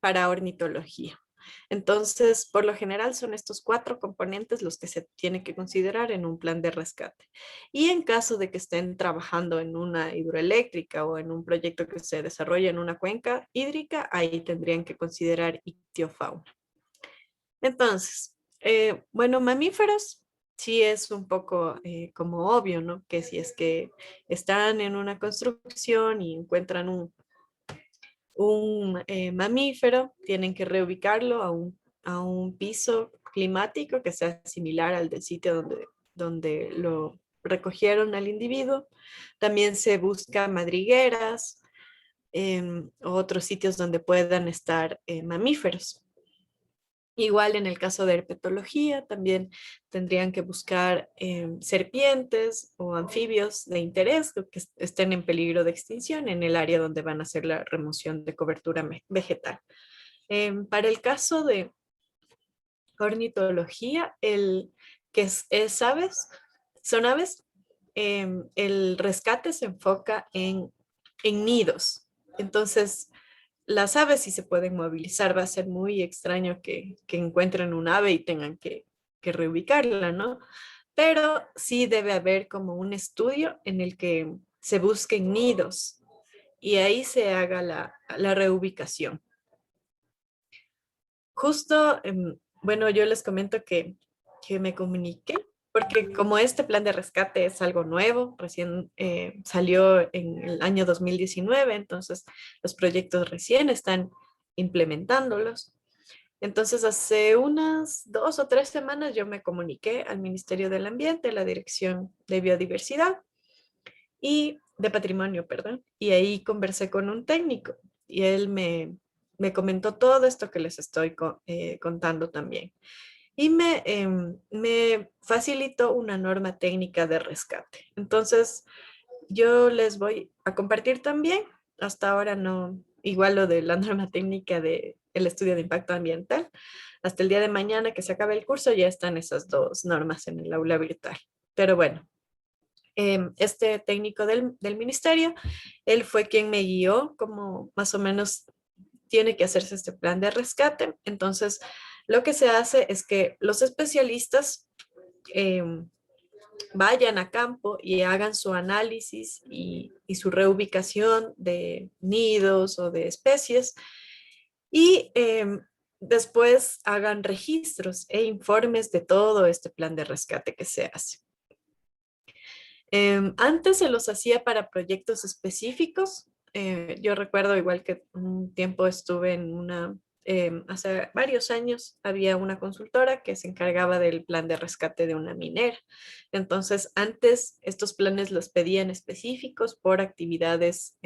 para ornitología. Entonces, por lo general son estos 4 componentes los que se tienen que considerar en un plan de rescate. Y en caso de que estén trabajando en una hidroeléctrica o en un proyecto que se desarrolla en una cuenca hídrica, ahí tendrían que considerar ictiofauna. Entonces, bueno, mamíferos sí es un poco como obvio, ¿no? Que si es que están en una construcción y encuentran un mamífero, tienen que reubicarlo a un piso climático que sea similar al del sitio donde lo recogieron al individuo. También se busca madrigueras o otros sitios donde puedan estar mamíferos. Igual en el caso de herpetología, también tendrían que buscar serpientes o anfibios de interés que estén en peligro de extinción en el área donde van a hacer la remoción de cobertura vegetal. Para el caso de ornitología, son aves, el rescate se enfoca en nidos. Entonces, las aves sí se pueden movilizar, va a ser muy extraño que encuentren un ave y tengan que reubicarla, ¿no? Pero sí debe haber como un estudio en el que se busquen nidos y ahí se haga la reubicación. Justo, bueno, yo les comento que me comuniqué, porque como este plan de rescate es algo nuevo, recién salió en el año 2019, entonces los proyectos recién están implementándolos. Entonces, hace unas 2 o 3 semanas yo me comuniqué al Ministerio del Ambiente, la Dirección de Biodiversidad y de Patrimonio, perdón, y ahí conversé con un técnico y él me comentó todo esto que les estoy contando también. Y me facilitó una norma técnica de rescate. Entonces, yo les voy a compartir también, hasta ahora no, igual lo de la norma técnica del estudio de impacto ambiental, hasta el día de mañana que se acabe el curso ya están esas 2 normas en el aula virtual. Pero bueno, este técnico del ministerio, él fue quien me guió como más o menos tiene que hacerse este plan de rescate. Entonces, lo que se hace es que los especialistas vayan a campo y hagan su análisis y su reubicación de nidos o de especies y después hagan registros e informes de todo este plan de rescate que se hace. Antes se los hacía para proyectos específicos. Yo recuerdo igual que un tiempo estuve hace varios años había una consultora que se encargaba del plan de rescate de una minera. Entonces, antes estos planes los pedían específicos por actividades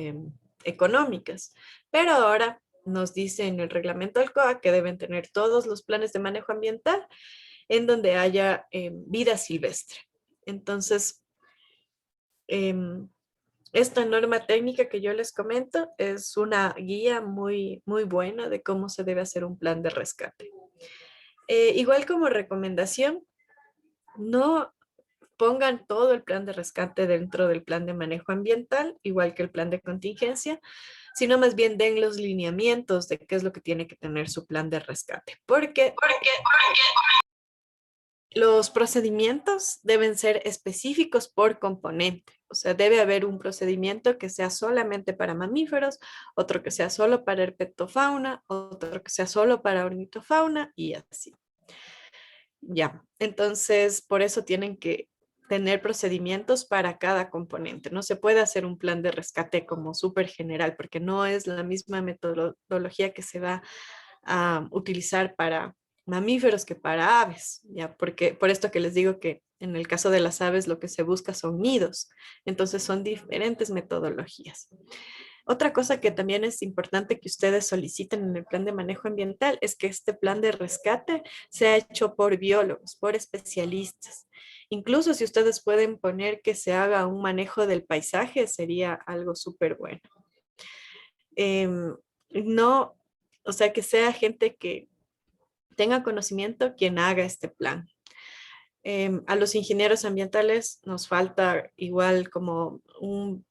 económicas, pero ahora nos dice en el reglamento Alcoa que deben tener todos los planes de manejo ambiental en donde haya vida silvestre. Entonces, esta norma técnica que yo les comento es una guía muy, muy buena de cómo se debe hacer un plan de rescate. Igual como recomendación, no pongan todo el plan de rescate dentro del plan de manejo ambiental, igual que el plan de contingencia, sino más bien den los lineamientos de qué es lo que tiene que tener su plan de rescate. Porque los procedimientos deben ser específicos por componente. O sea, debe haber un procedimiento que sea solamente para mamíferos, otro que sea solo para herpetofauna, otro que sea solo para ornitofauna y así. Ya, entonces por eso tienen que tener procedimientos para cada componente. No se puede hacer un plan de rescate como súper general porque no es la misma metodología que se va a utilizar para mamíferos que para aves, ya, porque por esto que les digo que en el caso de las aves lo que se busca son nidos, entonces son diferentes metodologías. Otra cosa que también es importante que ustedes soliciten en el plan de manejo ambiental es que este plan de rescate sea hecho por biólogos, por especialistas. Incluso si ustedes pueden poner que se haga un manejo del paisaje, sería algo súper bueno. No, o sea, que sea gente que tenga conocimiento quien haga este plan. A los ingenieros ambientales nos falta igual como un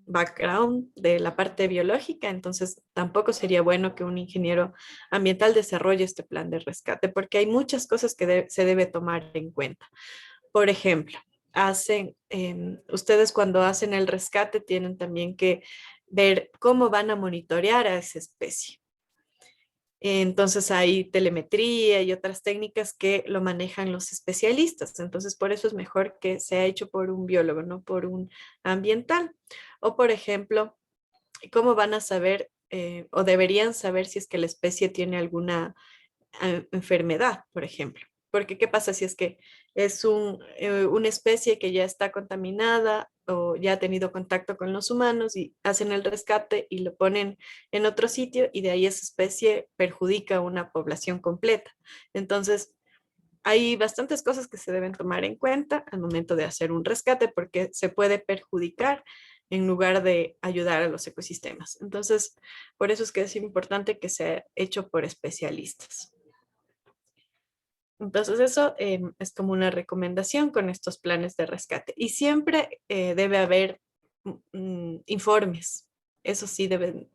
background de la parte biológica, entonces tampoco sería bueno que un ingeniero ambiental desarrolle este plan de rescate, porque hay muchas cosas que se debe tomar en cuenta. Por ejemplo, ustedes cuando hacen el rescate tienen también que ver cómo van a monitorear a esa especie. Entonces hay telemetría y otras técnicas que lo manejan los especialistas. Entonces por eso es mejor que sea hecho por un biólogo, no por un ambiental. O por ejemplo, cómo van a saber o deberían saber si es que la especie tiene alguna enfermedad, por ejemplo. Porque ¿qué pasa si es que es una especie que ya está contaminada o ya ha tenido contacto con los humanos y hacen el rescate y lo ponen en otro sitio y de ahí esa especie perjudica a una población completa? Entonces, hay bastantes cosas que se deben tomar en cuenta al momento de hacer un rescate porque se puede perjudicar en lugar de ayudar a los ecosistemas. Entonces, por eso es que es importante que sea hecho por especialistas. Entonces eso es como una recomendación con estos planes de rescate. Y siempre debe haber informes. Eso sí,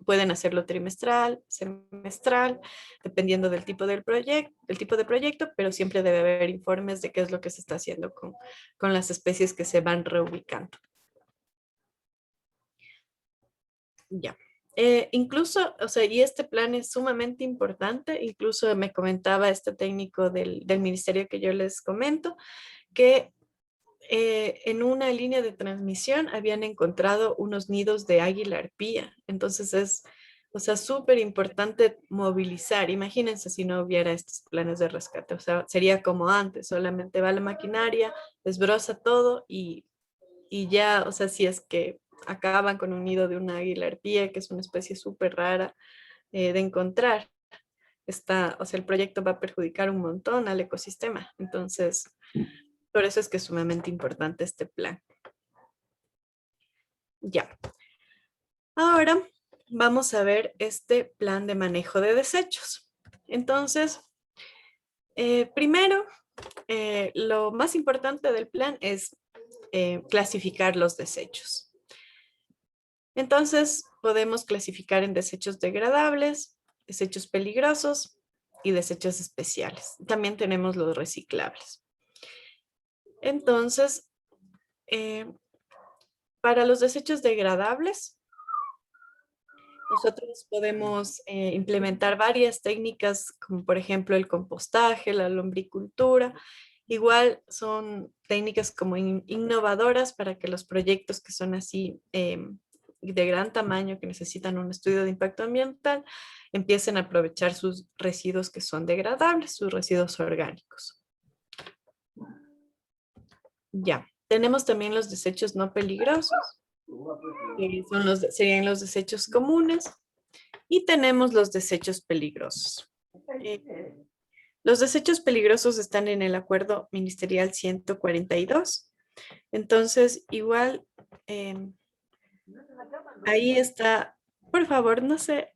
pueden hacerlo trimestral, semestral, dependiendo del tipo del tipo de proyecto, pero siempre debe haber informes de qué es lo que se está haciendo con las especies que se van reubicando. Ya. Incluso, o sea, y este plan es sumamente importante, incluso me comentaba este técnico del ministerio que yo les comento, que en una línea de transmisión habían encontrado unos nidos de águila arpía. Entonces es, o sea, súper importante movilizar. Imagínense si no hubiera estos planes de rescate. O sea, sería como antes, solamente va la maquinaria, desbroza todo y ya, o sea, si es que acaban con un nido de una águila arpía, que es una especie súper rara de encontrar, o sea, el proyecto va a perjudicar un montón al ecosistema. Entonces, por eso es que es sumamente importante este plan. Ya. Ahora vamos a ver este plan de manejo de desechos. Entonces, primero, lo más importante del plan es clasificar los desechos. Entonces, podemos clasificar en desechos degradables, desechos peligrosos y desechos especiales. También tenemos los reciclables. Entonces, para los desechos degradables, nosotros podemos implementar varias técnicas, como por ejemplo el compostaje, la lombricultura. Igual son técnicas como innovadoras para que los proyectos que son así de gran tamaño, que necesitan un estudio de impacto ambiental, empiecen a aprovechar sus residuos que son degradables, sus residuos orgánicos. Ya, tenemos también los desechos no peligrosos, que serían los desechos comunes, y tenemos los desechos peligrosos. Los desechos peligrosos están en el acuerdo ministerial 142. Entonces, igual, ahí está. Por favor, no sé,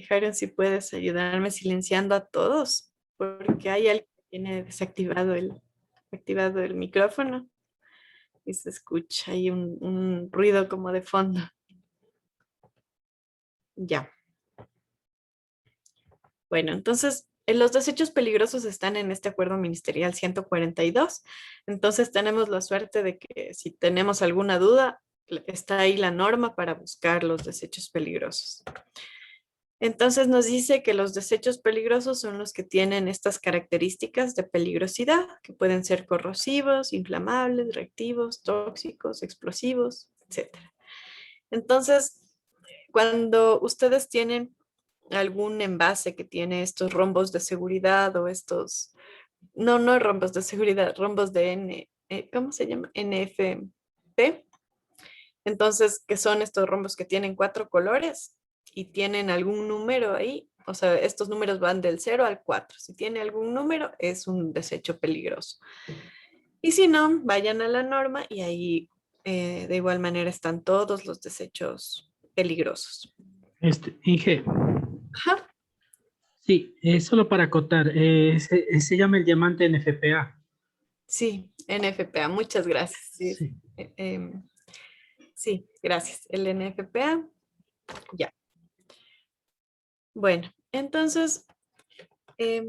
Jaren, si puedes ayudarme silenciando a todos, porque hay alguien que tiene desactivado activado el micrófono y se escucha ahí un ruido como de fondo. Ya. Bueno, entonces los desechos peligrosos están en este acuerdo ministerial 142. Entonces tenemos la suerte de que si tenemos alguna duda, está ahí la norma para buscar los desechos peligrosos. Entonces nos dice que los desechos peligrosos son los que tienen estas características de peligrosidad, que pueden ser corrosivos, inflamables, reactivos, tóxicos, explosivos, etc. Entonces, cuando ustedes tienen algún envase que tiene estos rombos de seguridad o no rombos de seguridad, rombos de ¿cómo se llama? NFP. Entonces, ¿qué son estos rombos que tienen 4 colores y tienen algún número ahí? O sea, estos números van del 0 al 4. Si tiene algún número, es un desecho peligroso. Y si no, vayan a la norma y ahí de igual manera están todos los desechos peligrosos. Inge, Ajá. sí, solo para acotar, se llama el diamante NFPA. Sí, NFPA, muchas gracias. Sí, Sí. sí, gracias. El NFPA, ya. Bueno, entonces, em,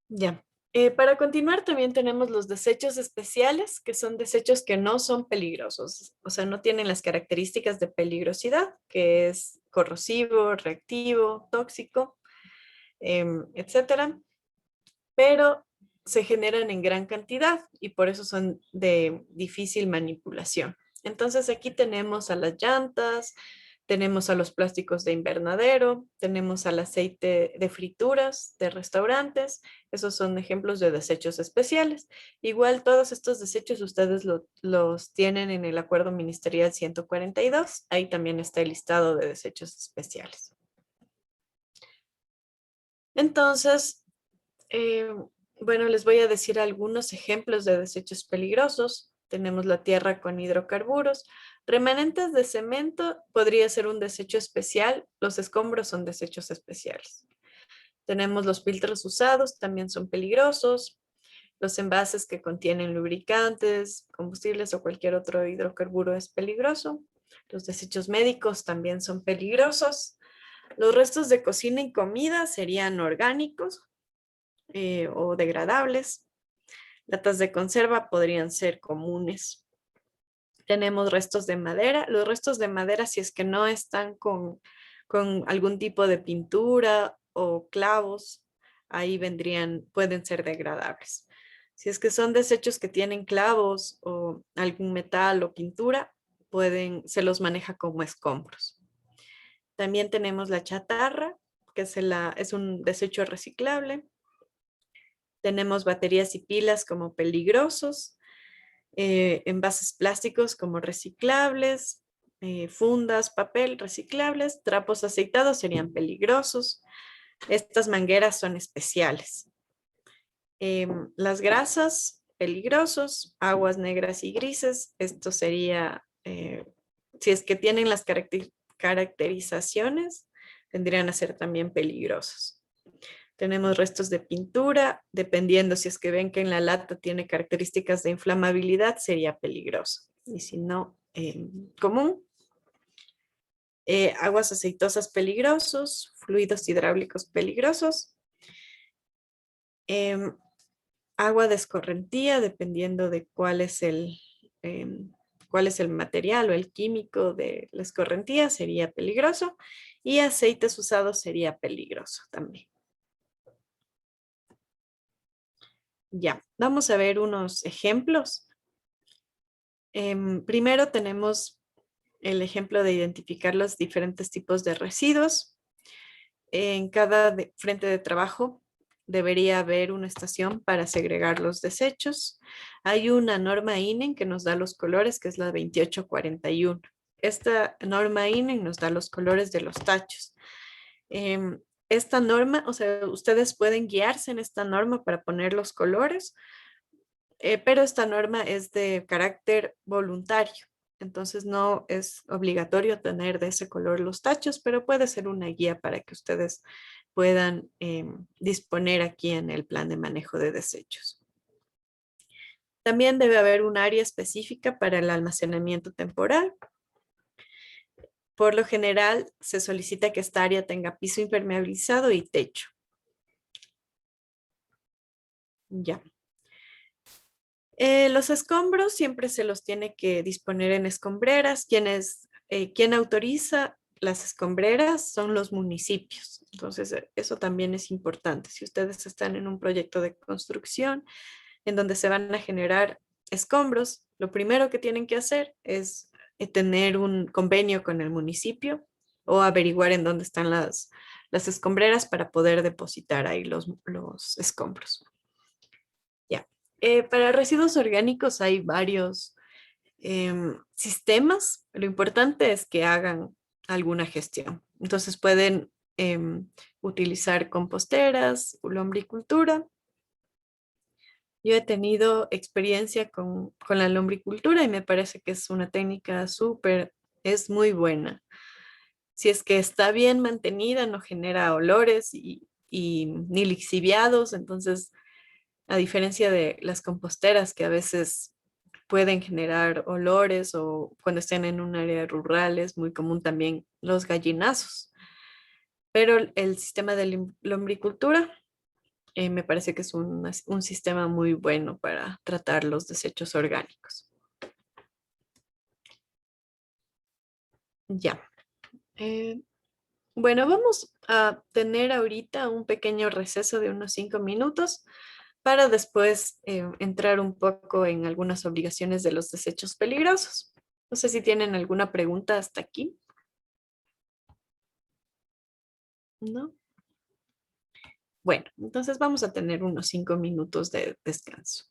ya. Para continuar, también tenemos los desechos especiales, que son desechos que no son peligrosos, o sea, no tienen las características de peligrosidad, que es corrosivo, reactivo, tóxico, etcétera, pero se generan en gran cantidad y por eso son de difícil manipulación. Entonces aquí tenemos a las llantas, tenemos a los plásticos de invernadero, tenemos al aceite de frituras de restaurantes. Esos son ejemplos de desechos especiales. Igual todos estos desechos ustedes los tienen en el Acuerdo Ministerial 142. Ahí también está el listado de desechos especiales. Entonces, eh, bueno, les voy a decir algunos ejemplos de desechos peligrosos. Tenemos la tierra con hidrocarburos. Remanentes de cemento podría ser un desecho especial. Los escombros son desechos especiales. Tenemos los filtros usados, también son peligrosos. Los envases que contienen lubricantes, combustibles o cualquier otro hidrocarburo es peligroso. Los desechos médicos también son peligrosos. Los restos de cocina y comida serían orgánicos o degradables. Latas de conserva podrían ser comunes. Tenemos restos de madera. Los restos de madera, si es que no están con algún tipo de pintura o clavos, ahí pueden ser degradables. Si es que son desechos que tienen clavos o algún metal o pintura, se los maneja como escombros. También tenemos la chatarra, que es un desecho reciclable. Tenemos baterías y pilas como peligrosos, envases plásticos como reciclables, fundas, papel reciclables, trapos aceitados serían peligrosos. Estas mangueras son especiales. Las grasas, peligrosos, aguas negras y grises, esto sería, si es que tienen las caracterizaciones, tendrían a ser también peligrosos. Tenemos restos de pintura, dependiendo si es que ven que en la lata tiene características de inflamabilidad, sería peligroso. Y si no, común. Aguas aceitosas peligrosos, fluidos hidráulicos peligrosos. Agua de escorrentía, dependiendo de cuál es el material o el químico de la escorrentía, sería peligroso. Y aceites usados sería peligroso también. Ya, vamos a ver unos ejemplos. Primero tenemos el ejemplo de identificar los diferentes tipos de residuos. En cada frente de trabajo debería haber una estación para segregar los desechos. Hay una norma INEN que nos da los colores, que es la 2841. Esta norma INEN nos da los colores de los tachos. Esta norma, o sea, ustedes pueden guiarse en esta norma para poner los colores, pero esta norma es de carácter voluntario. Entonces no es obligatorio tener de ese color los tachos, pero puede ser una guía para que ustedes puedan disponer aquí en el plan de manejo de desechos. También debe haber un área específica para el almacenamiento temporal. Por lo general, se solicita que esta área tenga piso impermeabilizado y techo. Ya. Los escombros siempre se los tiene que disponer en escombreras. Quien autoriza las escombreras son los municipios. Entonces, eso también es importante. Si ustedes están en un proyecto de construcción en donde se van a generar escombros, lo primero que tienen que hacer es tener un convenio con el municipio o averiguar en dónde están las escombreras para poder depositar ahí los escombros. Ya. Para residuos orgánicos hay varios sistemas, lo importante es que hagan alguna gestión. Entonces pueden utilizar composteras, lombricultura. Yo he tenido experiencia con la lombricultura y me parece que es una técnica súper, es muy buena. Si es que está bien mantenida, no genera olores y ni lixiviados, entonces a diferencia de las composteras que a veces pueden generar olores o cuando estén en un área rural es muy común también los gallinazos. Pero el sistema de lombricultura me parece que es un sistema muy bueno para tratar los desechos orgánicos. Ya. Eh, bueno, vamos a tener ahorita un pequeño receso de unos 5 minutos para después entrar un poco en algunas obligaciones de los desechos peligrosos. No sé si tienen alguna pregunta hasta aquí. ¿No? Bueno, entonces vamos a tener unos 5 minutos de descanso.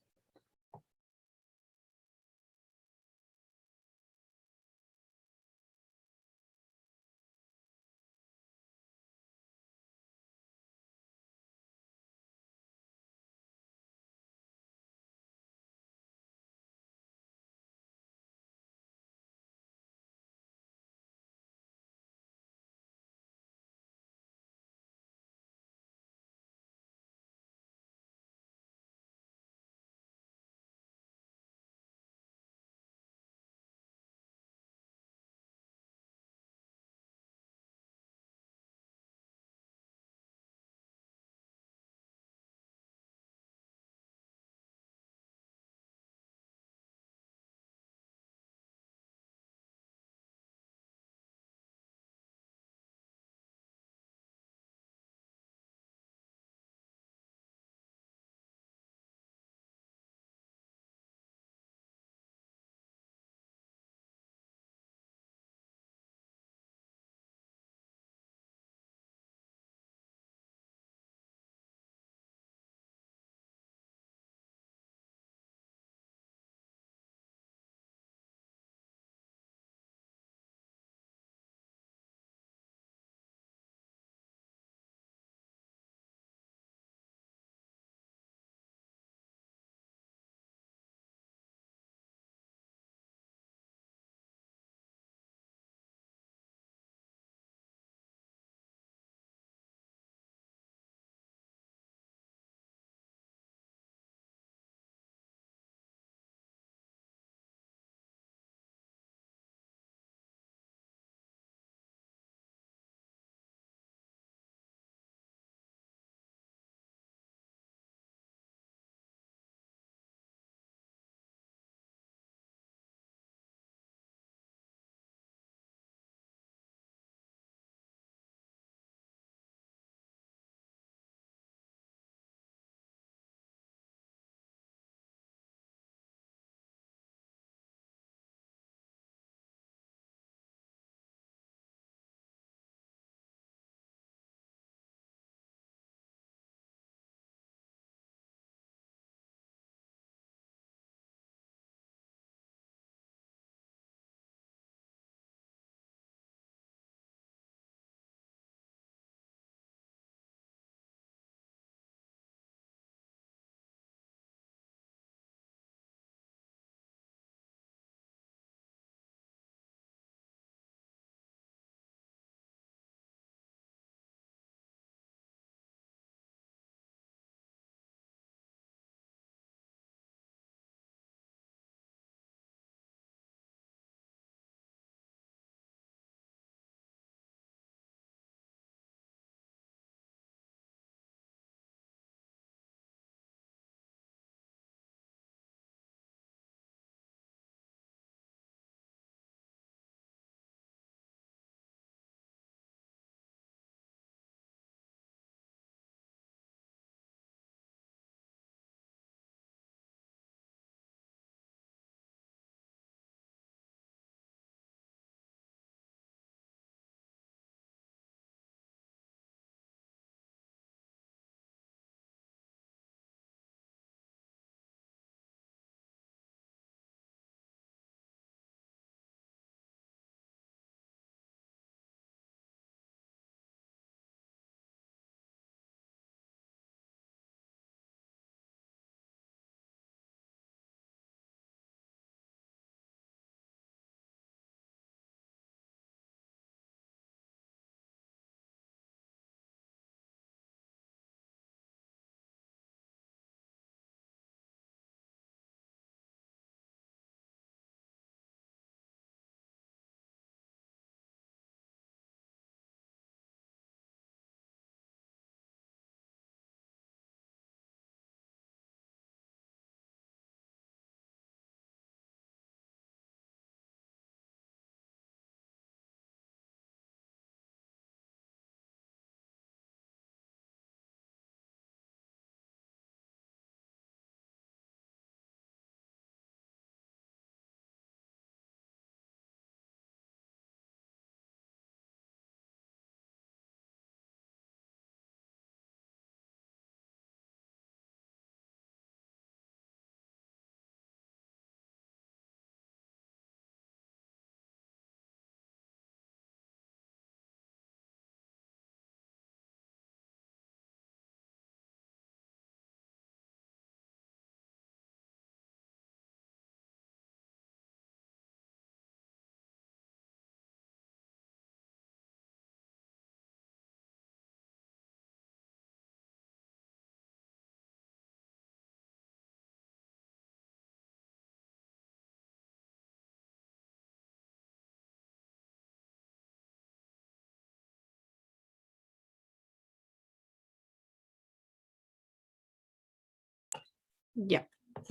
Ya,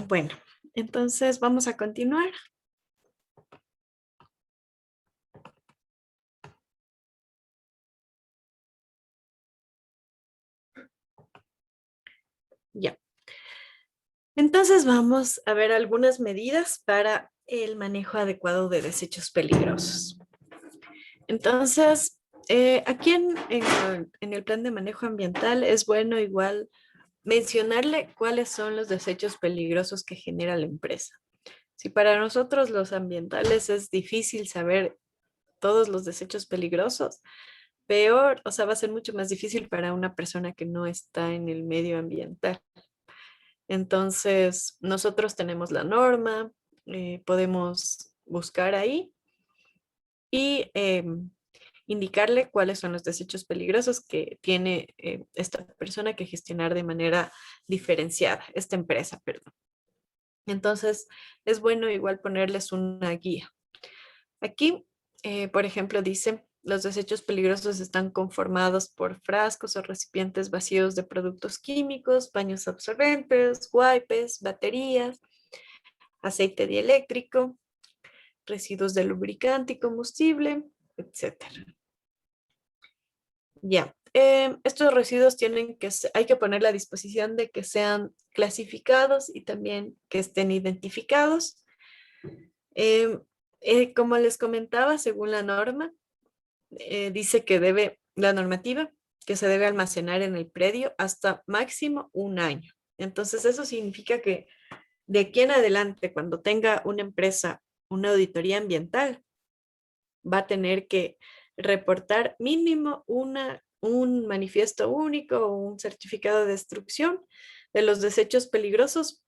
bueno, entonces vamos a continuar. Ya, entonces vamos a ver algunas medidas para el manejo adecuado de desechos peligrosos. Entonces, aquí en el plan de manejo ambiental es bueno igual mencionarle cuáles son los desechos peligrosos que genera la empresa. Si para nosotros los ambientales es difícil saber todos los desechos peligrosos, peor, o sea, va a ser mucho más difícil para una persona que no está en el medio ambiental. Entonces, nosotros tenemos la norma, podemos buscar ahí y indicarle cuáles son los desechos peligrosos que tiene esta persona que gestionar de manera diferenciada, esta empresa, perdón. Entonces, es bueno igual ponerles una guía. Aquí, por ejemplo, dice, los desechos peligrosos están conformados por frascos o recipientes vacíos de productos químicos, paños absorbentes, wipes, baterías, aceite dieléctrico, residuos de lubricante y combustible, etcétera. Ya, estos residuos hay que poner a disposición de que sean clasificados y también que estén identificados. Como les comentaba, según la norma, dice que la normativa, que se debe almacenar en el predio hasta máximo un año. Entonces, eso significa que de aquí en adelante, cuando tenga una empresa una auditoría ambiental, va a tener que reportar mínimo un manifiesto único o un certificado de destrucción de los desechos peligrosos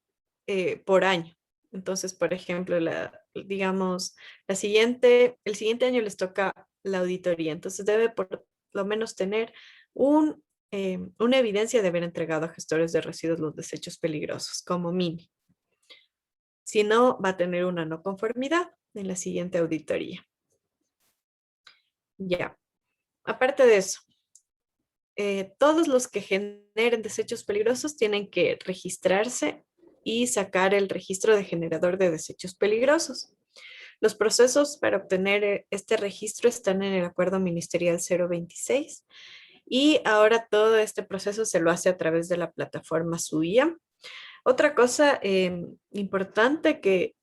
por año. Entonces, por ejemplo, digamos, el siguiente año les toca la auditoría. Entonces, debe por lo menos tener una evidencia de haber entregado a gestores de residuos los desechos peligrosos, como mínimo. Si no, va a tener una no conformidad en la siguiente auditoría. Ya. Aparte de eso, todos los que generen desechos peligrosos tienen que registrarse y sacar el registro de generador de desechos peligrosos. Los procesos para obtener este registro están en el Acuerdo Ministerial 026 y ahora todo este proceso se lo hace a través de la plataforma SUIA. Otra cosa importante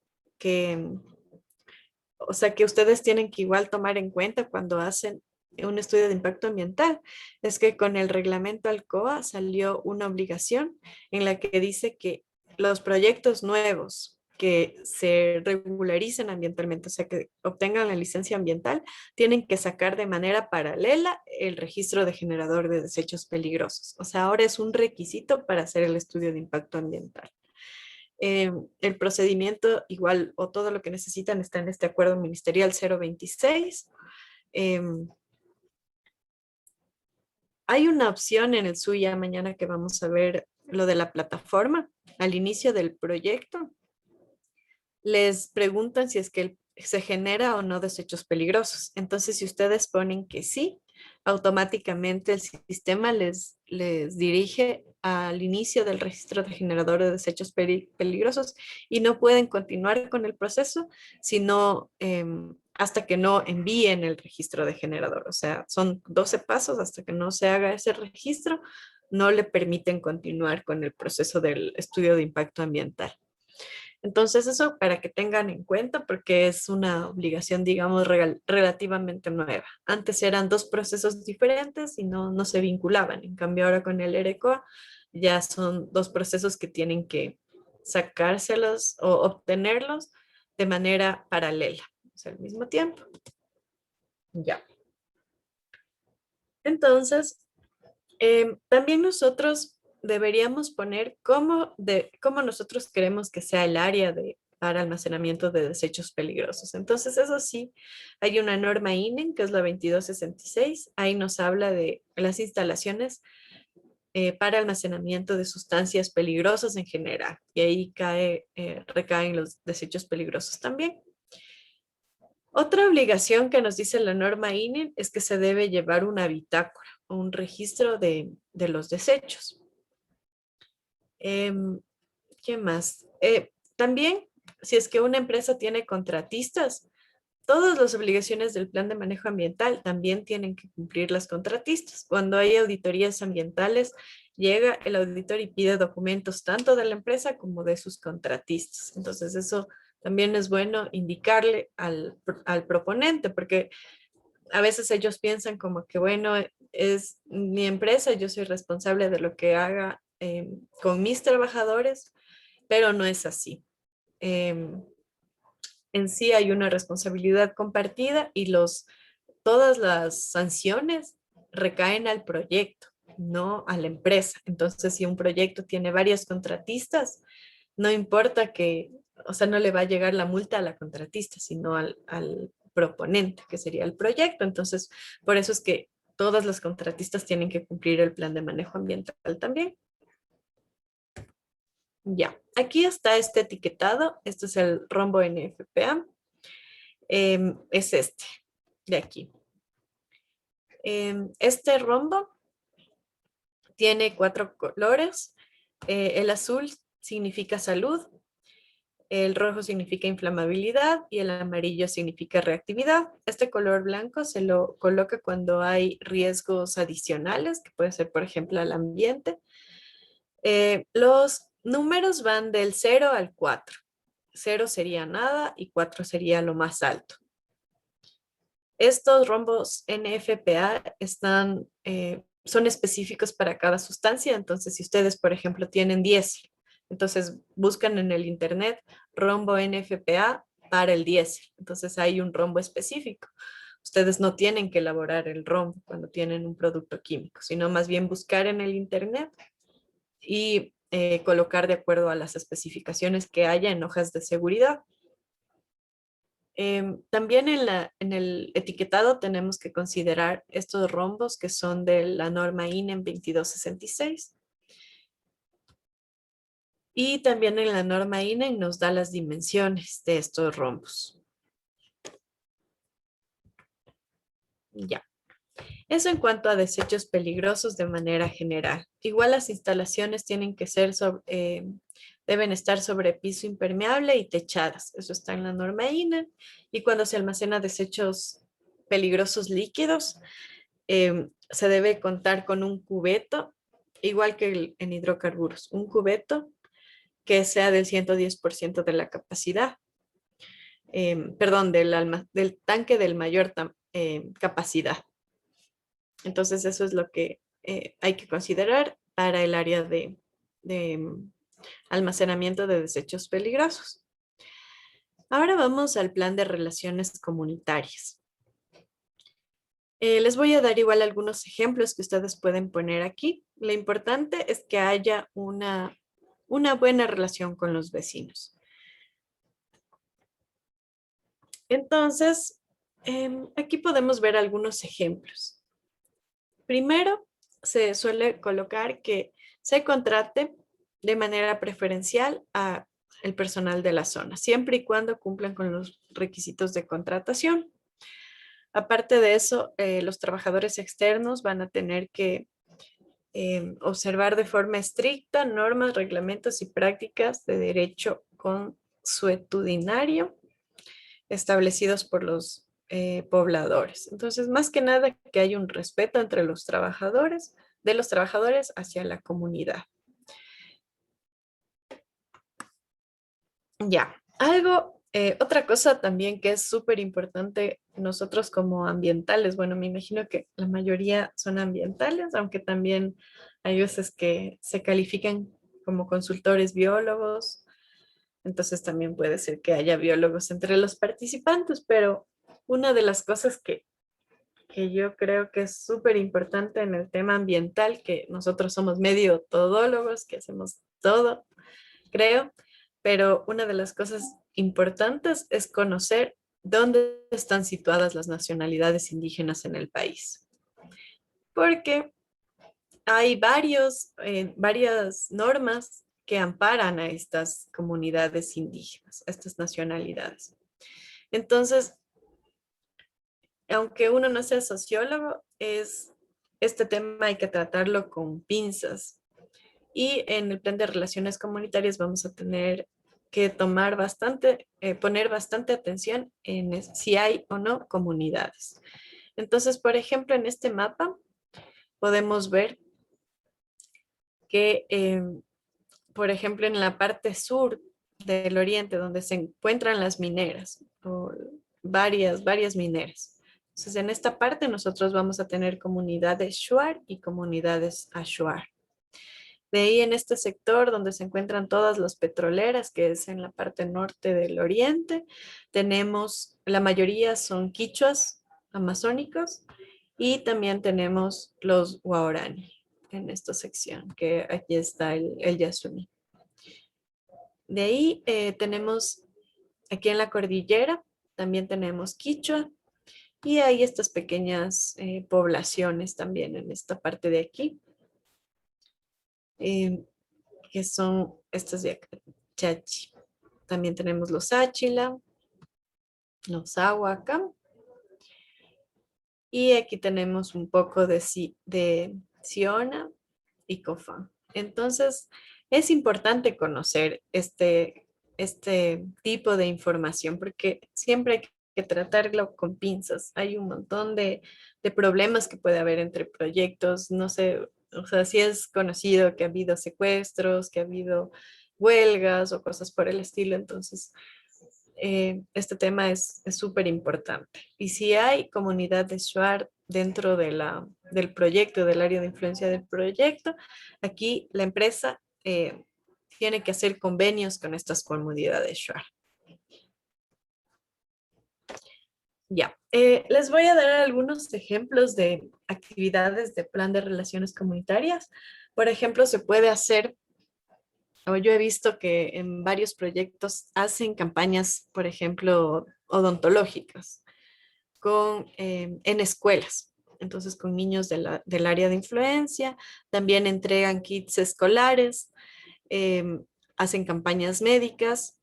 o sea, que ustedes tienen que igual tomar en cuenta cuando hacen un estudio de impacto ambiental, es que con el reglamento Alcoa salió una obligación en la que dice que los proyectos nuevos que se regularicen ambientalmente, o sea, que obtengan la licencia ambiental, tienen que sacar de manera paralela el registro de generador de desechos peligrosos. O sea, ahora es un requisito para hacer el estudio de impacto ambiental. El procedimiento igual o todo lo que necesitan está en este acuerdo ministerial 026. Hay una opción en el SUYA mañana que vamos a ver lo de la plataforma. Al inicio del proyecto, les preguntan si es que se genera o no desechos peligrosos. Entonces, si ustedes ponen que sí, automáticamente el sistema les dirige al inicio del registro de generador de desechos peligrosos y no pueden continuar con el proceso sino hasta que no envíen el registro de generador. O sea, son 12 pasos hasta que no se haga ese registro, no le permiten continuar con el proceso del estudio de impacto ambiental. Entonces, eso para que tengan en cuenta, porque es una obligación, digamos, relativamente nueva. Antes eran dos procesos diferentes y no se vinculaban. En cambio, ahora con el ERECOA ya son dos procesos que tienen que sacárselos o obtenerlos de manera paralela, o sea, al mismo tiempo. Ya. Entonces, también nosotros deberíamos poner cómo nosotros queremos que sea el área para almacenamiento de desechos peligrosos. Entonces, eso sí, hay una norma INEN, que es la 2266. Ahí nos habla de las instalaciones para almacenamiento de sustancias peligrosas en general. Y ahí recaen los desechos peligrosos también. Otra obligación que nos dice la norma INEN es que se debe llevar una bitácora o un registro de los desechos. ¿Qué más? También, si es que una empresa tiene contratistas, todas las obligaciones del plan de manejo ambiental también tienen que cumplir las contratistas. Cuando hay auditorías ambientales, llega el auditor y pide documentos tanto de la empresa como de sus contratistas. Entonces, eso también es bueno indicarle al proponente, porque a veces ellos piensan como que, bueno, es mi empresa, yo soy responsable de lo que haga con mis trabajadores, pero no es así. Em, en sí hay una responsabilidad compartida y todas las sanciones recaen al proyecto, no a la empresa. Entonces, si un proyecto tiene varias contratistas, no importa que, o sea, no le va a llegar la multa a la contratista, sino al proponente, que sería el proyecto. Entonces, por eso es que todas las contratistas tienen que cumplir el plan de manejo ambiental también. Ya, aquí está este etiquetado. Este es el rombo NFPA. Es este, de aquí. Este rombo tiene 4 colores. El azul significa salud, el rojo significa inflamabilidad y el amarillo significa reactividad. Este color blanco se lo coloca cuando hay riesgos adicionales, que puede ser, por ejemplo, al ambiente. Los números van del 0 al 4. 0 sería nada y 4 sería lo más alto. Estos rombos NFPA son específicos para cada sustancia. Entonces, si ustedes, por ejemplo, tienen diésel, entonces buscan en el internet rombo NFPA para el diésel. Entonces, hay un rombo específico. Ustedes no tienen que elaborar el rombo cuando tienen un producto químico, sino más bien buscar en el internet y colocar de acuerdo a las especificaciones que haya en hojas de seguridad. También en el etiquetado tenemos que considerar estos rombos que son de la norma INEM 2266. Y también en la norma INEM nos da las dimensiones de estos rombos. Ya. Eso en cuanto a desechos peligrosos de manera general. Igual las instalaciones tienen que ser deben estar sobre piso impermeable y techadas. Eso está en la norma INE. Y cuando se almacena desechos peligrosos líquidos, se debe contar con un cubeto, igual que en hidrocarburos, un cubeto que sea del 110% de la capacidad, perdón, del tanque del mayor capacidad. Entonces, eso es lo que hay que considerar para el área de almacenamiento de desechos peligrosos. Ahora vamos al plan de relaciones comunitarias. Les voy a dar igual algunos ejemplos que ustedes pueden poner aquí. Lo importante es que haya una buena relación con los vecinos. Entonces, aquí podemos ver algunos ejemplos. Primero, se suele colocar que se contrate de manera preferencial a el personal de la zona, siempre y cuando cumplan con los requisitos de contratación. Aparte de eso, los trabajadores externos van a tener que observar de forma estricta normas, reglamentos y prácticas de derecho consuetudinario establecidos por los pobladores. Entonces, más que nada, que hay un respeto entre los trabajadores, de los trabajadores hacia la comunidad. Ya, otra cosa también que es súper importante nosotros como ambientales, bueno, me imagino que la mayoría son ambientales, aunque también hay veces que se califican como consultores biólogos, entonces también puede ser que haya biólogos entre los participantes, pero una de las cosas que yo creo que es súper importante en el tema ambiental, que nosotros somos medio todólogos, que hacemos todo, creo, pero una de las cosas importantes es conocer dónde están situadas las nacionalidades indígenas en el país. Porque hay varias normas que amparan a estas comunidades indígenas, a estas nacionalidades. Entonces, aunque uno no sea sociólogo, este tema hay que tratarlo con pinzas. Y en el plan de relaciones comunitarias vamos a tener que poner bastante atención en si hay o no comunidades. Entonces, por ejemplo, en este mapa podemos ver que, por ejemplo, en la parte sur del oriente, donde se encuentran las mineras, o varias mineras. Entonces, en esta parte nosotros vamos a tener comunidades Shuar y comunidades Ashuar. De ahí en este sector donde se encuentran todas las petroleras, que es en la parte norte del oriente, tenemos, la mayoría son quichuas amazónicos y también tenemos los guaraní en esta sección, que aquí está el Yasuní. De ahí tenemos aquí en la cordillera, también tenemos quichua y hay estas pequeñas poblaciones también en esta parte de aquí. eh, que son estos de acá, Chachi. También tenemos los Áchila, los Ahuaca. Y aquí tenemos un poco de Siona y Cofán. Entonces, es importante conocer este tipo de información porque siempre hay que tratarlo con pinzas. Hay un montón de problemas que puede haber entre proyectos. No sé, o sea, si es conocido que ha habido secuestros, que ha habido huelgas o cosas por el estilo. Entonces, este tema es súper importante. Y si hay comunidad de Shuar dentro del proyecto, del área de influencia del proyecto, aquí la empresa tiene que hacer convenios con estas comunidades Shuar. Ya, les voy a dar algunos ejemplos de actividades de plan de relaciones comunitarias. Por ejemplo, se puede hacer, o yo he visto que en varios proyectos hacen campañas, por ejemplo, odontológicas en escuelas. Entonces, con niños del área de influencia, también entregan kits escolares, hacen campañas médicas,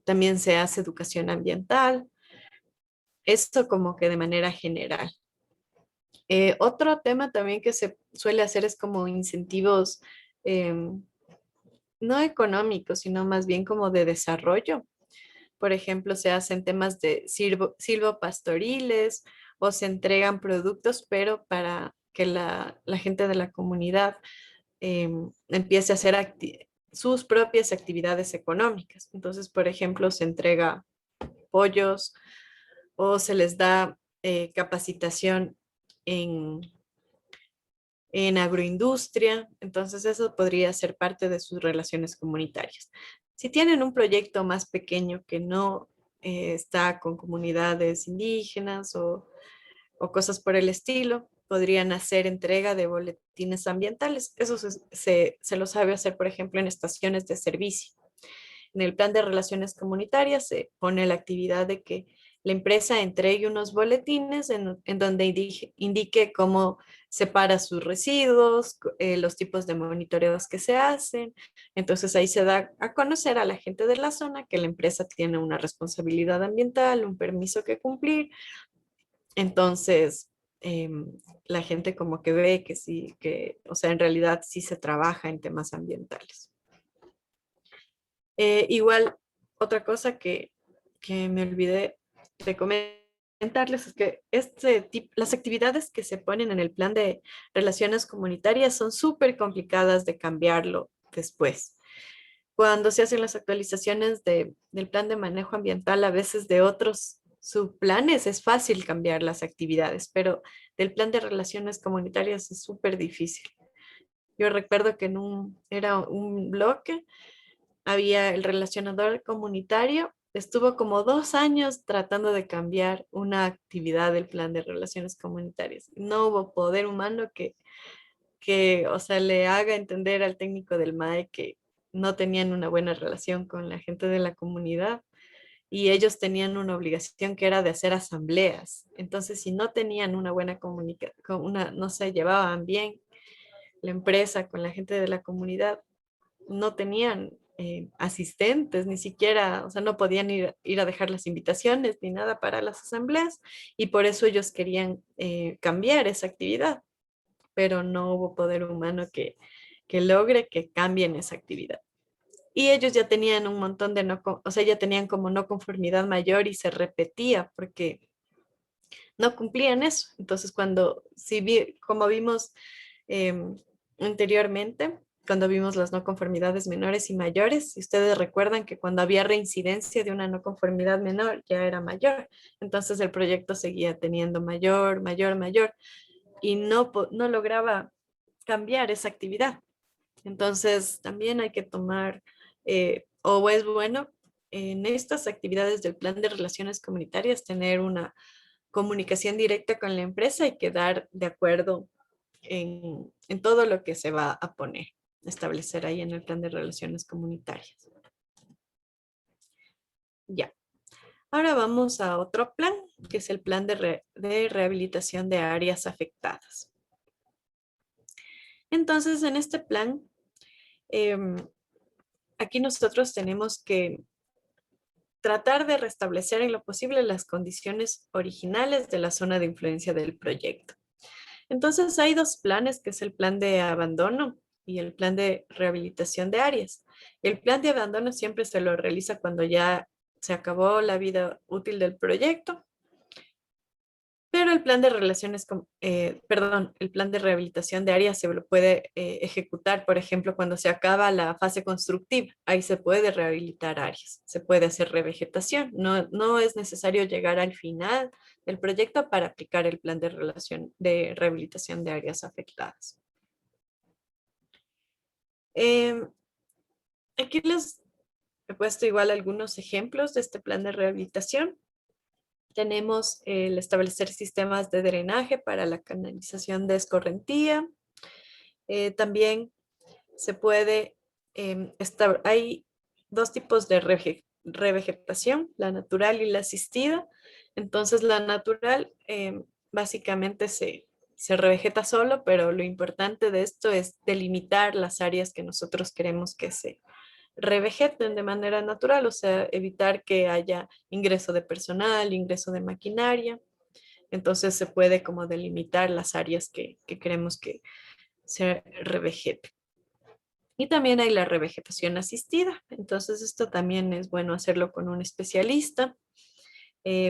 también se hace educación ambiental, esto como que de manera general. Otro tema también que se suele hacer es como incentivos, no económicos, sino más bien como de desarrollo. Por ejemplo, se hacen temas de silvopastoriles o se entregan productos, pero para que la gente de la comunidad empiece a hacer sus propias actividades económicas. Entonces, por ejemplo, se entrega pollos o se les da capacitación en, en agroindustria. Entonces, eso podría ser parte de sus relaciones comunitarias. Si tienen un proyecto más pequeño que no está con comunidades indígenas o cosas por el estilo, podrían hacer entrega de boletines ambientales. Eso se lo sabe hacer, por ejemplo, en estaciones de servicio. En el plan de relaciones comunitarias se pone la actividad de que la empresa entregue unos boletines en donde indique cómo separa sus residuos, los tipos de monitoreos que se hacen. Entonces ahí se da a conocer a la gente de la zona que la empresa tiene una responsabilidad ambiental, un permiso que cumplir. Entonces, la gente como que ve que sí, o sea, en realidad sí se trabaja en temas ambientales. Igual, otra cosa que me olvidé de comentarles es que las actividades que se ponen en el plan de relaciones comunitarias son súper complicadas de cambiarlo después. Cuando se hacen las actualizaciones del plan de manejo ambiental, a veces de otros subplanes, es fácil cambiar las actividades, pero del plan de relaciones comunitarias es súper difícil. Yo recuerdo que era un bloque, había el relacionador comunitario, estuvo como 2 años tratando de cambiar una actividad del plan de relaciones comunitarias. No hubo poder humano o sea, le haga entender al técnico del MAE que no tenían una buena relación con la gente de la comunidad y ellos tenían una obligación que era de hacer asambleas. Entonces, si no tenían una buena comunicación, no se llevaban bien la empresa con la gente de la comunidad, no tenían asistentes, ni siquiera, o sea, no podían ir a dejar las invitaciones ni nada para las asambleas y por eso ellos querían cambiar esa actividad, pero no hubo poder humano que logre que cambien esa actividad. Y ellos ya tenían un montón de o sea, ya tenían como no conformidad mayor y se repetía porque no cumplían eso. Entonces, como vimos anteriormente, cuando vimos las no conformidades menores y mayores, si ustedes recuerdan que cuando había reincidencia de una no conformidad menor, ya era mayor. Entonces, el proyecto seguía teniendo mayor, mayor, mayor y no lograba cambiar esa actividad. Entonces, también hay que tomar, o es bueno en estas actividades del plan de relaciones comunitarias, tener una comunicación directa con la empresa y quedar de acuerdo en todo lo que se va a poner, establecer ahí en el plan de relaciones comunitarias. Ya. Ahora vamos a otro plan, que es el plan de rehabilitación de áreas afectadas. Entonces, en este plan, aquí nosotros tenemos que tratar de restablecer en lo posible las condiciones originales de la zona de influencia del proyecto. Entonces hay dos planes, que es el plan de abandono y el plan de rehabilitación de áreas. El plan de abandono siempre se lo realiza cuando ya se acabó la vida útil del proyecto, pero el plan de el plan de rehabilitación de áreas se lo puede ejecutar, por ejemplo, cuando se acaba la fase constructiva. Ahí se puede rehabilitar áreas, se puede hacer revegetación. No es necesario llegar al final del proyecto para aplicar el plan de rehabilitación de áreas afectadas. Aquí les he puesto igual algunos ejemplos de este plan de rehabilitación. Tenemos el establecer sistemas de drenaje para la canalización de escorrentía. También se puede, hay dos tipos de revegetación, la natural y la asistida. Entonces la natural básicamente se revegeta solo, pero lo importante de esto es delimitar las áreas que nosotros queremos que se revegeten de manera natural, o sea, evitar que haya ingreso de personal, ingreso de maquinaria. Entonces se puede como delimitar las áreas que queremos que se revegeten. Y también hay la revegetación asistida. Entonces esto también es bueno hacerlo con un especialista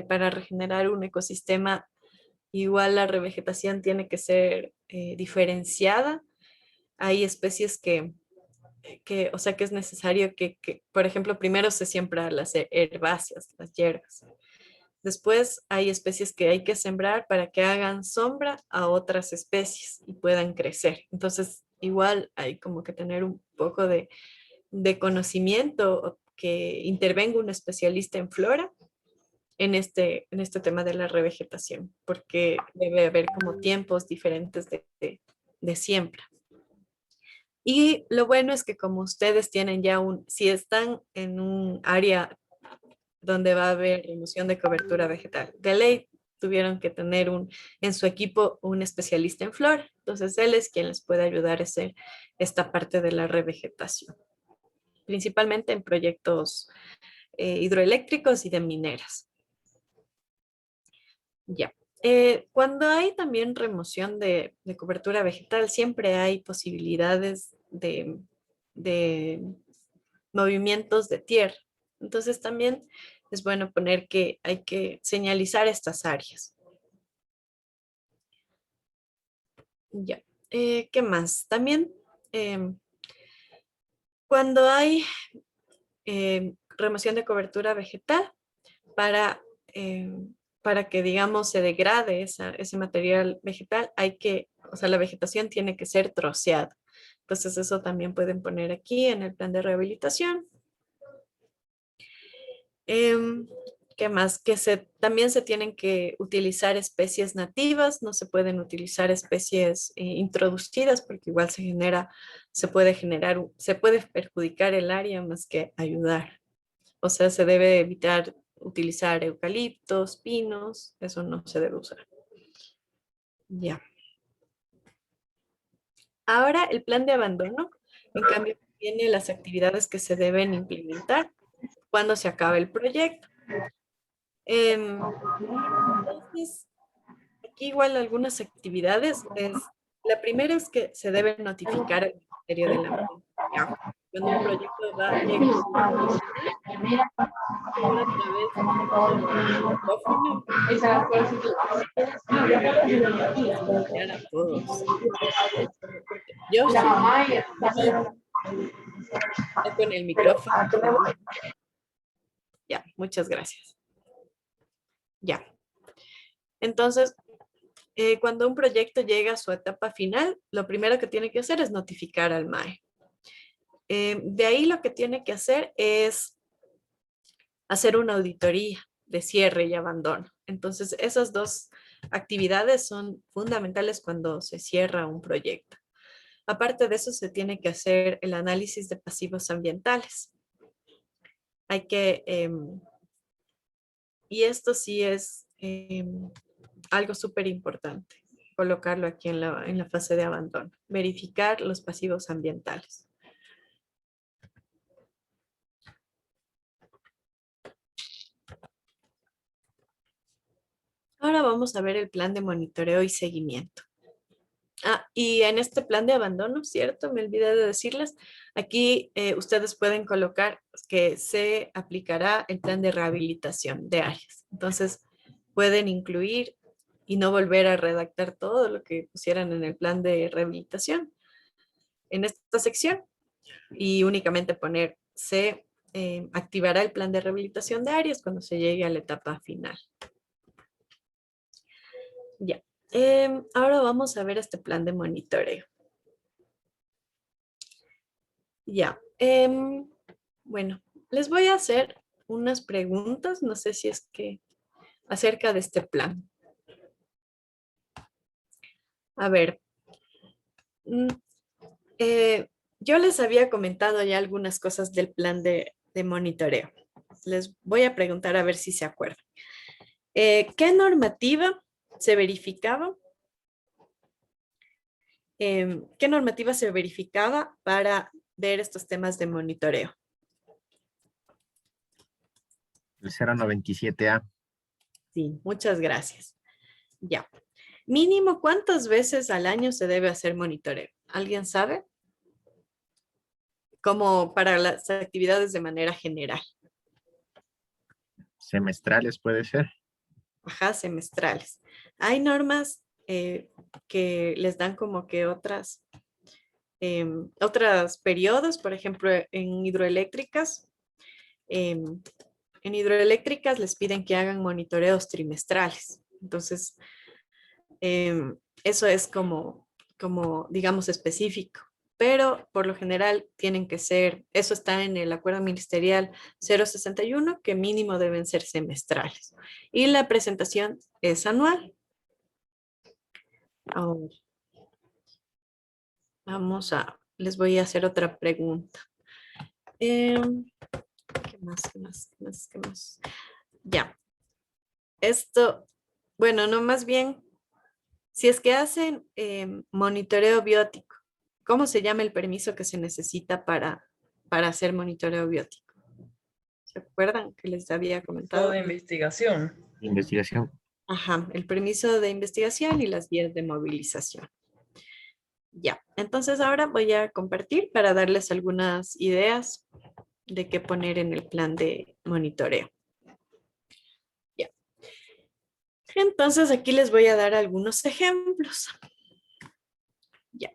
para regenerar un ecosistema. Igual la revegetación tiene que ser diferenciada. Hay especies o sea, que es necesario por ejemplo, primero se siembran las herbáceas, las hierbas. Después hay especies que hay que sembrar para que hagan sombra a otras especies y puedan crecer. Entonces, igual hay como que tener un poco de conocimiento, que intervenga un especialista en flora en este tema de la revegetación, porque debe haber como tiempos diferentes de siembra. Y lo bueno es que como ustedes tienen ya si están en un área donde va a haber remoción de cobertura vegetal, de ley tuvieron que tener en su equipo un especialista en flora. Entonces él es quien les puede ayudar a hacer esta parte de la revegetación, principalmente en proyectos hidroeléctricos y de mineras. Ya. Cuando hay también remoción de cobertura vegetal, siempre hay posibilidades de movimientos de tierra. Entonces también es bueno poner que hay que señalizar estas áreas. Ya. ¿Qué más? También cuando hay remoción de cobertura vegetal para, para que, digamos, se degrade ese material vegetal, o sea, la vegetación tiene que ser troceada. Entonces eso también pueden poner aquí en el plan de rehabilitación. ¿Qué más? También se tienen que utilizar especies nativas, no se pueden utilizar especies introducidas porque igual se puede perjudicar el área más que ayudar. O sea, se debe evitar utilizar eucaliptos, pinos, eso no se debe usar. Ya. Ahora el plan de abandono, en cambio, tiene las actividades que se deben implementar cuando se acabe el proyecto. Entonces, aquí igual algunas actividades. La primera es que se debe notificar al Ministerio del Ambiente. Ya. Cuando un proyecto llega a su etapa final, a través del micrófono, escuchar a todos. Yoshi, está con el micrófono. Ya, muchas gracias. Ya. Entonces, cuando un proyecto llega a su etapa final, lo primero que tiene que hacer es notificar al MAE. De ahí lo que tiene que hacer es hacer una auditoría de cierre y abandono. Entonces, esas dos actividades son fundamentales cuando se cierra un proyecto. Aparte de eso, se tiene que hacer el análisis de pasivos ambientales. Hay que, y esto sí es algo súper importante, colocarlo aquí en la fase de abandono, verificar los pasivos ambientales. Ahora vamos a ver el plan de monitoreo y seguimiento. Y en este plan de abandono, ¿cierto? Me olvidé de decirles, aquí ustedes pueden colocar que se aplicará el plan de rehabilitación de áreas. Entonces, pueden incluir y no volver a redactar todo lo que pusieran en el plan de rehabilitación en esta sección y únicamente poner se activará el plan de rehabilitación de áreas cuando se llegue a la etapa final. Ya. Ahora vamos a ver este plan de monitoreo. Ya. Bueno, les voy a hacer unas preguntas, no sé si es que acerca de este plan. A ver, yo les había comentado ya algunas cosas del plan de monitoreo. Les voy a preguntar a ver si se acuerdan. ¿Qué normativa se verificaba? ¿Qué normativa se verificaba para ver estos temas de monitoreo? El 097A. Sí, muchas gracias. Ya. Mínimo, ¿cuántas veces al año se debe hacer monitoreo? ¿Alguien sabe? Como para las actividades de manera general. Semestrales puede ser. Ajá, semestrales. Hay normas que les dan como que otros periodos, por ejemplo, en hidroeléctricas. En hidroeléctricas les piden que hagan monitoreos trimestrales. Entonces, eso es como, digamos, específico. Pero por lo general tienen que ser, eso está en el acuerdo ministerial 061, que mínimo deben ser semestrales. Y la presentación es anual. Ahora, les voy a hacer otra pregunta. ¿Qué más? Ya. Esto, bueno, no, más bien, si es que hacen monitoreo biótico, ¿cómo se llama el permiso que se necesita para hacer monitoreo biótico? ¿Se acuerdan que les había comentado? Todo de investigación. Investigación. Ajá, el permiso de investigación y las guías de movilización. Ya, entonces ahora voy a compartir para darles algunas ideas de qué poner en el plan de monitoreo. Ya. Entonces aquí les voy a dar algunos ejemplos. Ya.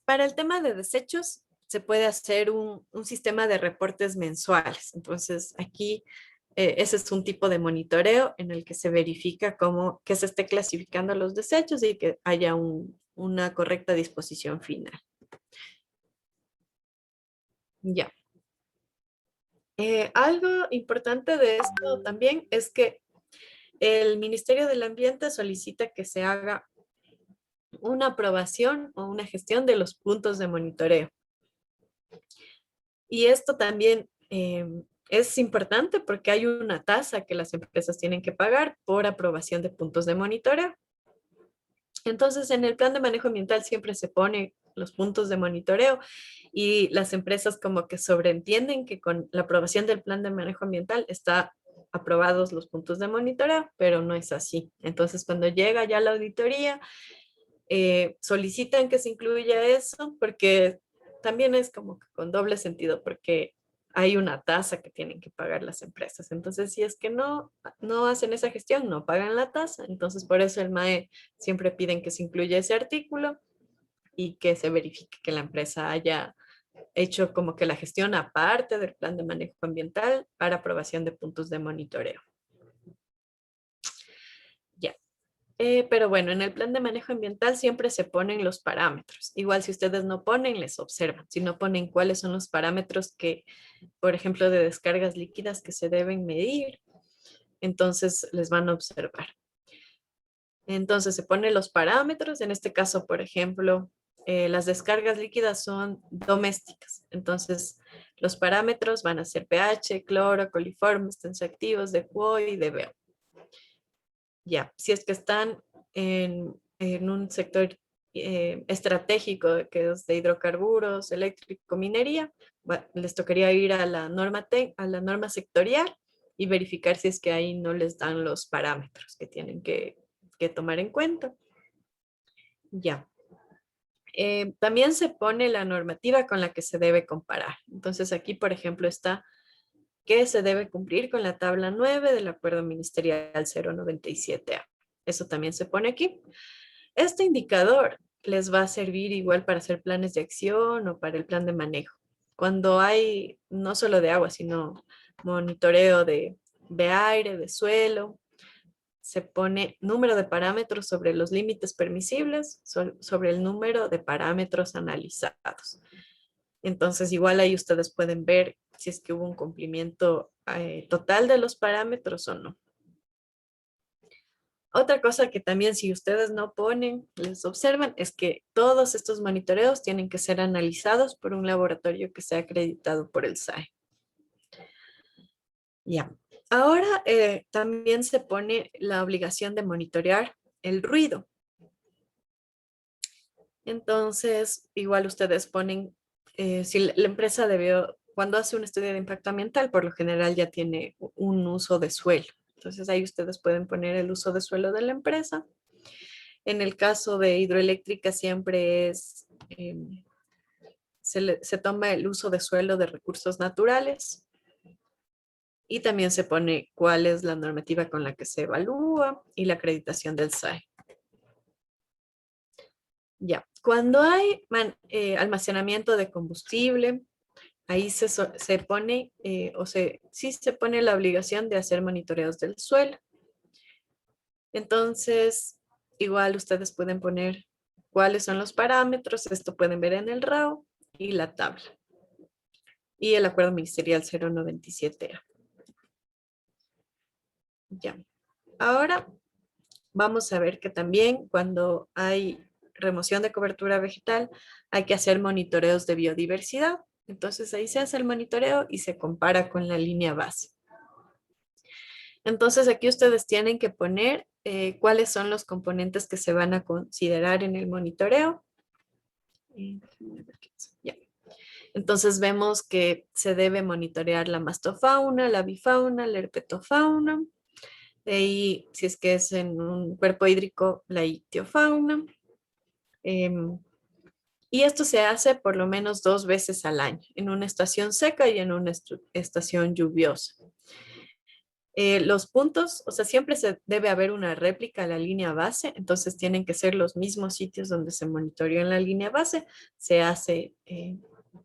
Para el tema de desechos, se puede hacer un sistema de reportes mensuales. Entonces, aquí ese es un tipo de monitoreo en el que se verifica que se esté clasificando los desechos y que haya una correcta disposición final. Ya. Algo importante de esto también es que el Ministerio del Ambiente solicita que se haga una aprobación o una gestión de los puntos de monitoreo. Y esto también es importante porque hay una tasa que las empresas tienen que pagar por aprobación de puntos de monitoreo. Entonces, en el plan de manejo ambiental siempre se pone los puntos de monitoreo y las empresas como que sobreentienden que con la aprobación del plan de manejo ambiental está aprobados los puntos de monitoreo, pero no es así. Entonces, cuando llega ya la auditoría, solicitan que se incluya eso porque también es como que con doble sentido, porque hay una tasa que tienen que pagar las empresas. Entonces, si es que no hacen esa gestión, no pagan la tasa. Entonces, por eso el MAE siempre piden que se incluya ese artículo y que se verifique que la empresa haya hecho como que la gestión aparte del plan de manejo ambiental para aprobación de puntos de monitoreo. Ya. Pero bueno, en el plan de manejo ambiental siempre se ponen los parámetros. Igual si ustedes no ponen, les observan. Si no ponen cuáles son los parámetros que, por ejemplo, de descargas líquidas que se deben medir, entonces les van a observar. Entonces se ponen los parámetros. En este caso, por ejemplo, las descargas líquidas son domésticas. Entonces los parámetros van a ser pH, cloro, coliformes, tensoactivos, de QO y de BO. Ya, si es que están en un sector estratégico que es de hidrocarburos, eléctrico, minería, les tocaría ir a la norma sectorial y verificar si es que ahí no les dan los parámetros que tienen que tomar en cuenta. Ya. También se pone la normativa con la que se debe comparar. Entonces aquí, por ejemplo, está que se debe cumplir con la tabla 9 del Acuerdo Ministerial 097A. Eso también se pone aquí. Este indicador les va a servir igual para hacer planes de acción o para el plan de manejo. Cuando hay no solo de agua, sino monitoreo de aire, de suelo, se pone número de parámetros sobre los límites permisibles, sobre el número de parámetros analizados. Entonces, igual ahí ustedes pueden ver si es que hubo un cumplimiento total de los parámetros o no. Otra cosa que también si ustedes no ponen, les observan, es que todos estos monitoreos tienen que ser analizados por un laboratorio que sea acreditado por el SAE. Ya. Ahora también se pone la obligación de monitorear el ruido. Entonces, igual ustedes ponen, si la empresa cuando hace un estudio de impacto ambiental, por lo general ya tiene un uso de suelo. Entonces ahí ustedes pueden poner el uso de suelo de la empresa. En el caso de hidroeléctrica siempre es, se toma el uso de suelo de recursos naturales. Y también se pone cuál es la normativa con la que se evalúa y la acreditación del SAE. Ya, cuando hay almacenamiento de combustible, ahí se pone, sí se pone la obligación de hacer monitoreos del suelo. Entonces, igual ustedes pueden poner cuáles son los parámetros, esto pueden ver en el RAO y la tabla. Y el Acuerdo Ministerial 097A. Ya. Ahora vamos a ver que también cuando hay remoción de cobertura vegetal hay que hacer monitoreos de biodiversidad. Entonces ahí se hace el monitoreo y se compara con la línea base. Entonces aquí ustedes tienen que poner cuáles son los componentes que se van a considerar en el monitoreo. Ya. Entonces vemos que se debe monitorear la mastofauna, la bifauna, la herpetofauna. De ahí, si es que es en un cuerpo hídrico, la ictiofauna. Y esto se hace por lo menos 2 veces al año, en una estación seca y en una estación lluviosa. Los puntos, o sea, siempre se debe haber una réplica a la línea base, entonces tienen que ser los mismos sitios donde se monitoreó en la línea base, se hace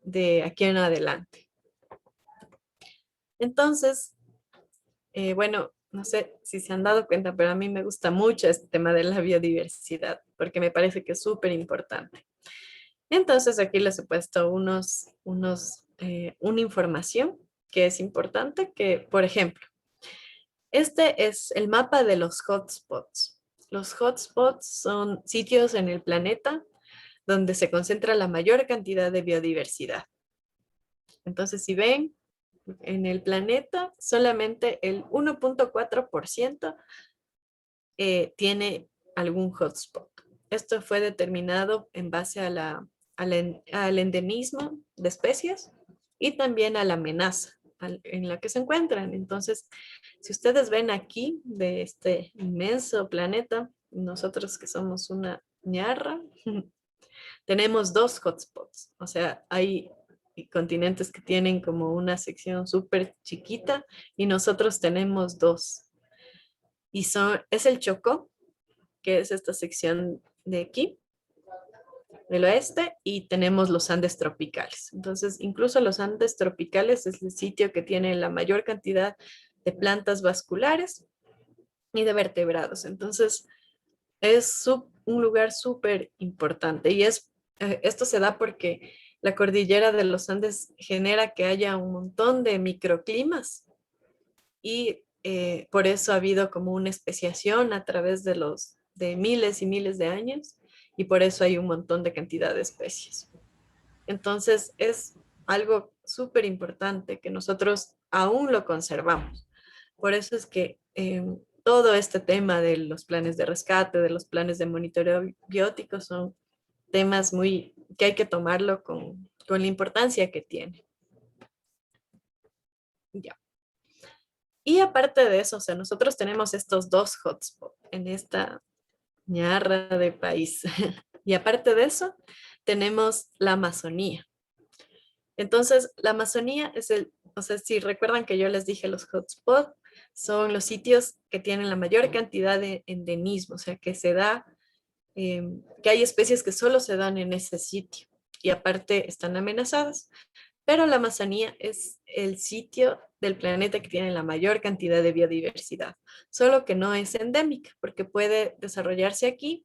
de aquí en adelante. Entonces, bueno, no sé si se han dado cuenta, pero a mí me gusta mucho este tema de la biodiversidad, porque me parece que es súper importante. Entonces aquí les he puesto una información que es importante, que por ejemplo, este es el mapa de los hotspots. Los hotspots son sitios en el planeta donde se concentra la mayor cantidad de biodiversidad. Entonces, si ven, en el planeta solamente el 1.4% tiene algún hotspot. Esto fue determinado en base al endemismo de especies y también a la amenaza en la que se encuentran. Entonces, si ustedes ven aquí de este inmenso planeta, nosotros que somos una ñarra, tenemos 2 hotspots. O sea, hay continentes que tienen como una sección súper chiquita y nosotros tenemos 2. Y es el Chocó, que es esta sección de aquí, del oeste, y tenemos los Andes tropicales. Entonces, incluso los Andes tropicales es el sitio que tiene la mayor cantidad de plantas vasculares y de vertebrados. Entonces, es un lugar súper importante y esto se da porque la cordillera de los Andes genera que haya un montón de microclimas y por eso ha habido como una especiación a través de miles y miles de años y por eso hay un montón de cantidad de especies. Entonces es algo súper importante que nosotros aún lo conservamos. Por eso es que todo este tema de los planes de rescate, de los planes de monitoreo biótico son temas que hay que tomarlo con la importancia que tiene. Ya. Y aparte de eso, o sea, nosotros tenemos estos 2 hotspots en esta ñarra de país. Y aparte de eso, tenemos la Amazonía. Entonces, la Amazonía o sea, si recuerdan que yo les dije los hotspots, son los sitios que tienen la mayor cantidad de endemismo, o sea, que hay especies que solo se dan en ese sitio y aparte están amenazadas. Pero la Amazonía es el sitio del planeta que tiene la mayor cantidad de biodiversidad, solo que no es endémica porque puede desarrollarse aquí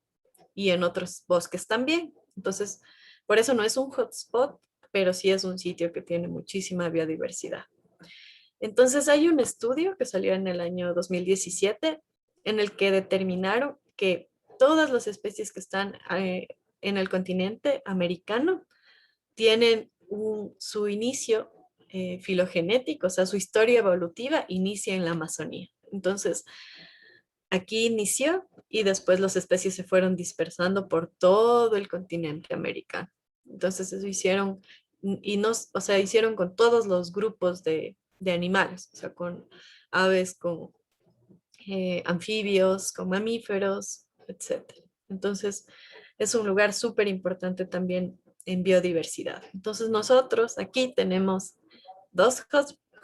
y en otros bosques también. Entonces, por eso no es un hotspot, pero sí es un sitio que tiene muchísima biodiversidad. Entonces, hay un estudio que salió en el año 2017 en el que determinaron que todas las especies que están en el continente americano tienen su inicio filogenético, o sea, su historia evolutiva inicia en la Amazonía. Entonces, aquí inició y después las especies se fueron dispersando por todo el continente americano. Entonces, eso hicieron, o sea, hicieron con todos los grupos de animales, o sea, con aves, con anfibios, con mamíferos, etc. Entonces, es un lugar súper importante también en biodiversidad. Entonces, nosotros aquí tenemos 2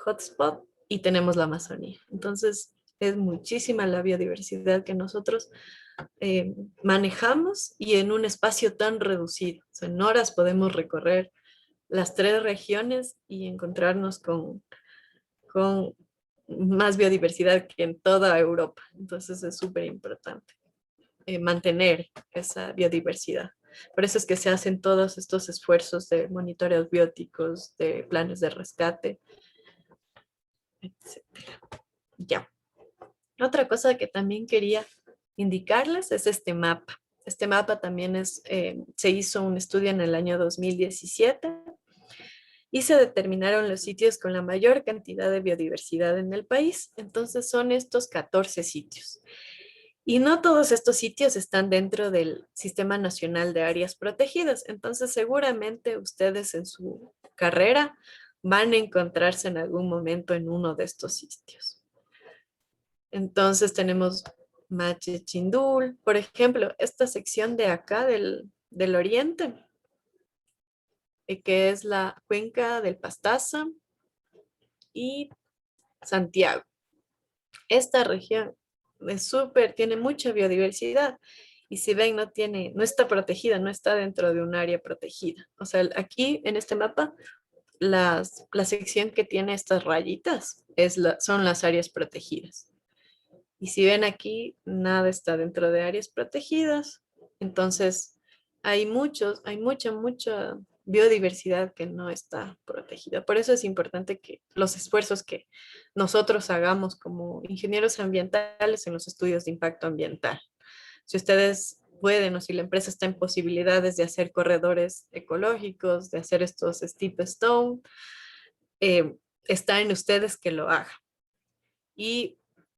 hotspots y tenemos la Amazonía. Entonces, es muchísima la biodiversidad que nosotros manejamos y en un espacio tan reducido. O sea, en horas podemos recorrer las 3 regiones y encontrarnos con más biodiversidad que en toda Europa. Entonces es súper importante mantener esa biodiversidad. Por eso es que se hacen todos estos esfuerzos de monitoreos bióticos, de planes de rescate, etc. Ya. Otra cosa que también quería indicarles es este mapa. Este mapa también se hizo un estudio en el año 2017 y se determinaron los sitios con la mayor cantidad de biodiversidad en el país. Entonces son estos 14 sitios. Y no todos estos sitios están dentro del Sistema Nacional de Áreas Protegidas. Entonces seguramente ustedes en su carrera van a encontrarse en algún momento en uno de estos sitios. Entonces tenemos Mache Chindul, por ejemplo, esta sección de acá del oriente, que es la cuenca del Pastaza y Santiago. Esta región tiene mucha biodiversidad y si ven no está protegida, no está dentro de un área protegida. O sea, aquí en este mapa, la sección que tiene estas rayitas son las áreas protegidas. Y si ven aquí, nada está dentro de áreas protegidas. Entonces, hay mucha biodiversidad que no está protegida. Por eso es importante que los esfuerzos que nosotros hagamos como ingenieros ambientales en los estudios de impacto ambiental. Si ustedes pueden o si la empresa está en posibilidades de hacer corredores ecológicos, de hacer estos steep stone, está en ustedes que lo hagan. Y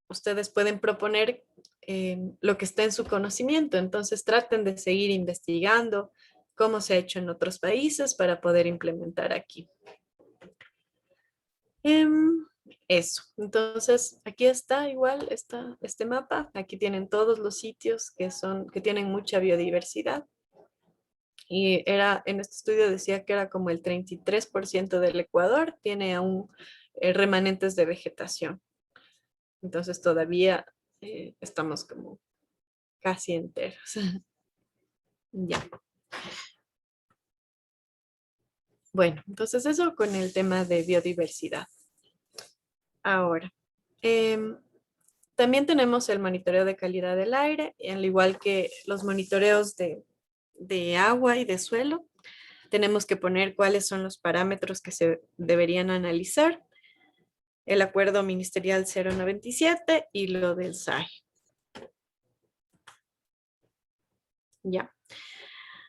ustedes pueden proponer lo que está en su conocimiento. Entonces traten de seguir investigando cómo se ha hecho en otros países para poder implementar aquí. Eso. Entonces, aquí está igual este mapa. Aquí tienen todos los sitios que tienen mucha biodiversidad. Y en este estudio decía que era como el 33% del Ecuador tiene aún remanentes de vegetación. Entonces todavía estamos como casi enteros. Ya. Bueno, entonces eso con el tema de biodiversidad. Ahora, em, también tenemos el monitoreo de calidad del aire, al igual que los monitoreos de agua y de suelo. Tenemos que poner cuáles son los parámetros que se deberían analizar. El acuerdo ministerial 097 y lo del SAE. Ya.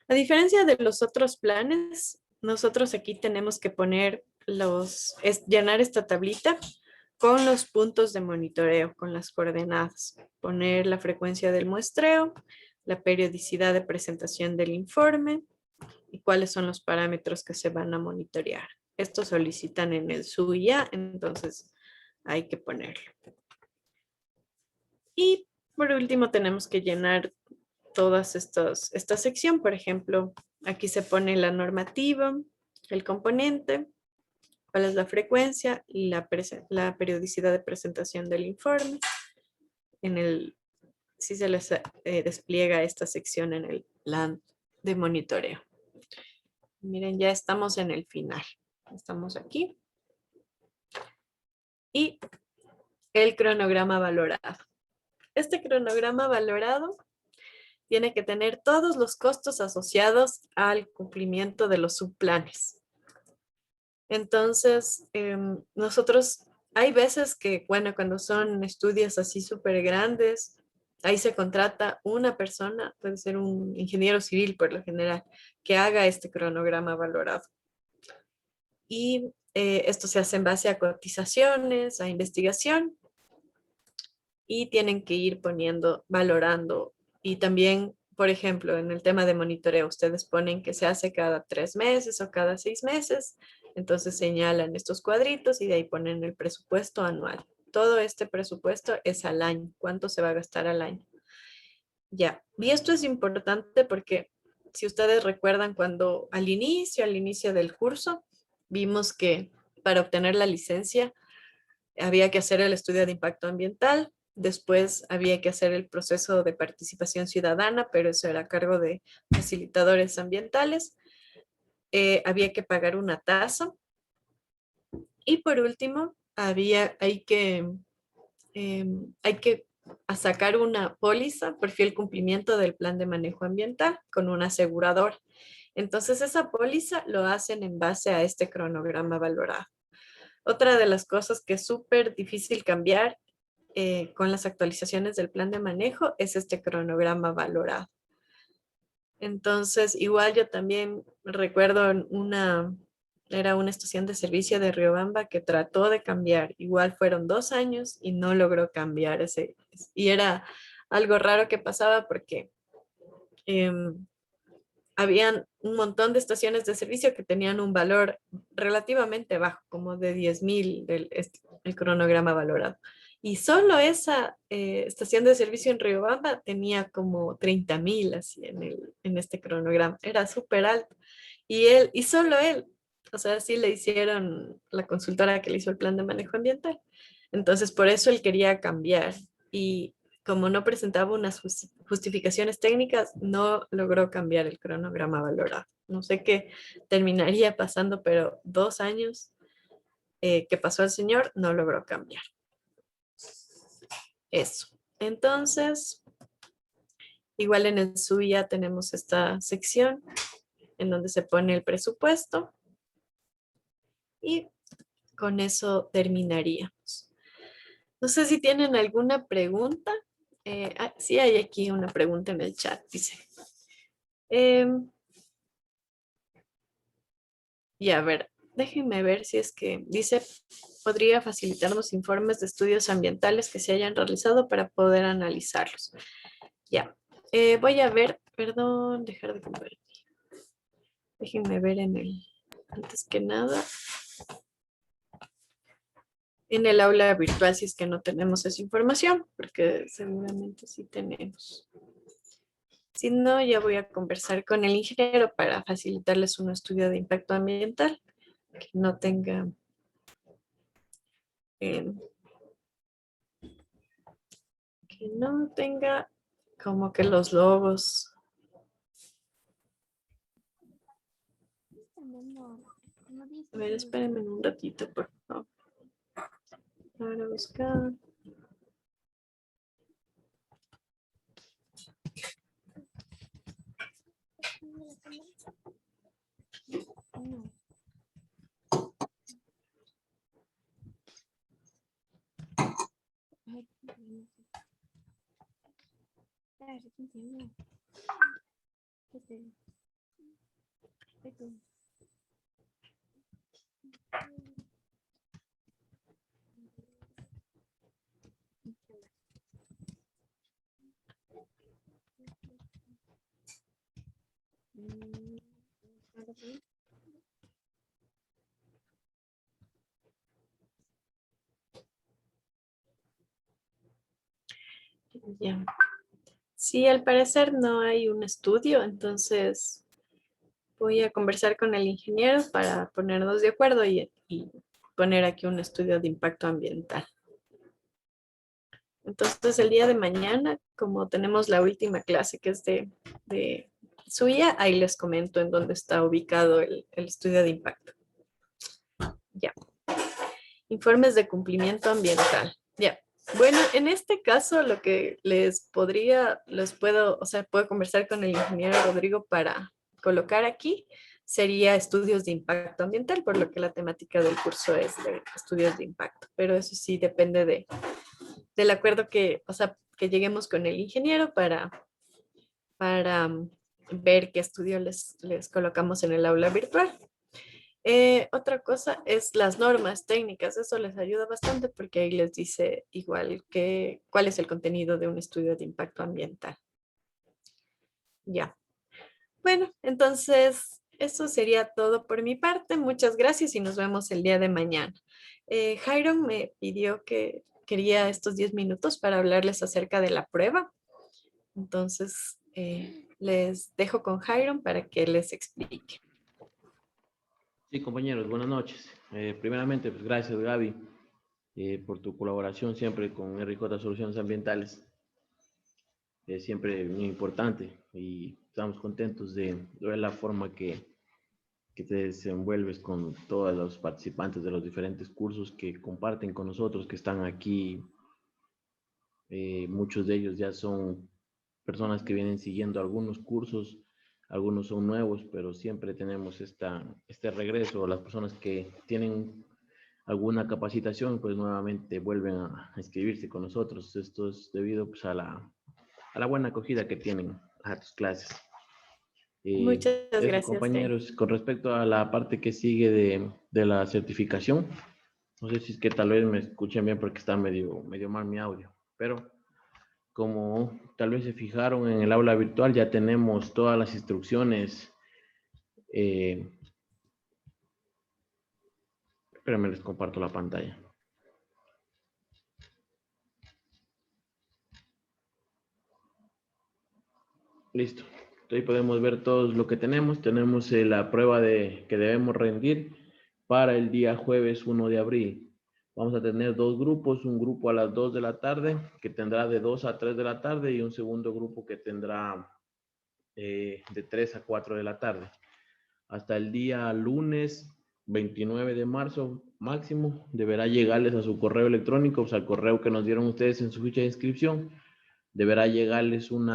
A diferencia de los otros planes, nosotros aquí tenemos que poner llenar esta tablita con los puntos de monitoreo, con las coordenadas. Poner la frecuencia del muestreo, la periodicidad de presentación del informe y cuáles son los parámetros que se van a monitorear. Estos solicitan en el SUIA, entonces hay que ponerlo. Y por último tenemos que llenar esta sección. Por ejemplo, aquí se pone la normativa, el componente, cuál es la frecuencia y la periodicidad de presentación del informe. Si se les despliega esta sección en el plan de monitoreo. Miren, ya estamos en el final. Estamos aquí. Y el cronograma valorado. Este cronograma valorado tiene que tener todos los costos asociados al cumplimiento de los subplanes. Entonces, nosotros, hay veces que, bueno, cuando son estudios así súper grandes, ahí se contrata una persona, puede ser un ingeniero civil por lo general, que haga este cronograma valorado. Y esto se hace en base a cotizaciones, a investigación, y tienen que ir valorando. Y también, por ejemplo, en el tema de monitoreo, ustedes ponen que se hace cada 3 meses o cada 6 meses. Entonces señalan estos cuadritos y de ahí ponen el presupuesto anual. Todo este presupuesto es al año. ¿Cuánto se va a gastar al año? Ya. Y esto es importante porque si ustedes recuerdan cuando al inicio del curso, vimos que para obtener la licencia había que hacer el estudio de impacto ambiental. Después había que hacer el proceso de participación ciudadana, pero eso era a cargo de facilitadores ambientales. Había que pagar una tasa. Y por último, hay que sacar una póliza por fiel cumplimiento del plan de manejo ambiental con un asegurador. Entonces esa póliza lo hacen en base a este cronograma valorado. Otra de las cosas que es súper difícil cambiar con las actualizaciones del plan de manejo es este cronograma valorado. Entonces, igual yo también recuerdo era una estación de servicio de Riobamba que trató de cambiar. Igual fueron 2 años y no logró cambiar y era algo raro que pasaba porque habían un montón de estaciones de servicio que tenían un valor relativamente bajo, como de 10,000 el cronograma valorado. Y solo esa estación de servicio en Riobamba tenía como 30,000 así en este cronograma. Era súper alto. Y solo él, o sea, sí le hicieron la consultora que le hizo el plan de manejo ambiental. Entonces, por eso él quería cambiar. Y como no presentaba unas justificaciones técnicas, no logró cambiar el cronograma valorado. No sé qué terminaría pasando, pero 2 años que pasó el señor no logró cambiar. Eso. Entonces, igual en el SUIA tenemos esta sección en donde se pone el presupuesto y con eso terminaríamos. No sé si tienen alguna pregunta. Sí hay aquí una pregunta en el chat, dice. Y a ver, déjenme ver si es que dice, podría facilitarnos informes de estudios ambientales que se hayan realizado para poder analizarlos. Ya, voy a ver, perdón, dejar de compartir. Déjenme ver antes que nada. en el aula virtual si es que no tenemos esa información, porque seguramente sí tenemos. Si no, ya voy a conversar con el ingeniero para facilitarles un estudio de impacto ambiental que no tenga eh, como que los logos. A ver, espérenme un ratito, por favor. Para buscar. Ya. Sí, al parecer no hay un estudio, entonces voy a conversar con el ingeniero para ponernos de acuerdo y poner aquí un estudio de impacto ambiental. Entonces el día de mañana, como tenemos la última clase que es de suya, ahí les comento en dónde está ubicado el estudio de impacto. Ya. Informes de cumplimiento ambiental. Ya. Bueno, en este caso lo que puedo conversar con el ingeniero Rodrigo para colocar aquí sería estudios de impacto ambiental, por lo que la temática del curso es de estudios de impacto, pero eso sí depende del acuerdo que lleguemos con el ingeniero para ver qué estudio les colocamos en el aula virtual. Otra cosa es las normas técnicas, eso les ayuda bastante porque ahí les dice igual cuál es el contenido de un estudio de impacto ambiental. Ya. Bueno, entonces eso sería todo por mi parte. Muchas gracias y nos vemos el día de mañana. Jairon me pidió que quería estos 10 minutos para hablarles acerca de la prueba. Entonces, les dejo con Jairon para que les explique. Sí, compañeros, buenas noches. Primeramente, pues gracias, Gaby, por tu colaboración siempre con RJ Soluciones Ambientales. Es siempre muy importante y estamos contentos de ver la forma que te desenvuelves con todos los participantes de los diferentes cursos que comparten con nosotros, que están aquí. Muchos de ellos ya son personas que vienen siguiendo algunos cursos, algunos son nuevos, pero siempre tenemos este regreso. Las personas que tienen alguna capacitación, pues nuevamente vuelven a inscribirse con nosotros. Esto es debido pues, a la buena acogida que tienen a tus clases. Muchas Eso, gracias. compañeros, con respecto a la parte que sigue de la certificación, no sé si es que tal vez me escuchen bien porque está medio mal mi audio, pero como tal vez se fijaron en el aula virtual, ya tenemos todas las instrucciones. Espérenme, les comparto la pantalla. Listo. Ahí podemos ver todo lo que tenemos. Tenemos la prueba que debemos rendir para el día jueves 1 de abril. Vamos a tener dos grupos, un grupo a las 2 de la tarde, que tendrá de 2 a 3 de la tarde, y un segundo grupo que tendrá de 3 a 4 de la tarde. Hasta el día lunes 29 de marzo máximo deberá llegarles a su correo electrónico, o sea, al correo que nos dieron ustedes en su ficha de inscripción, deberá llegarles un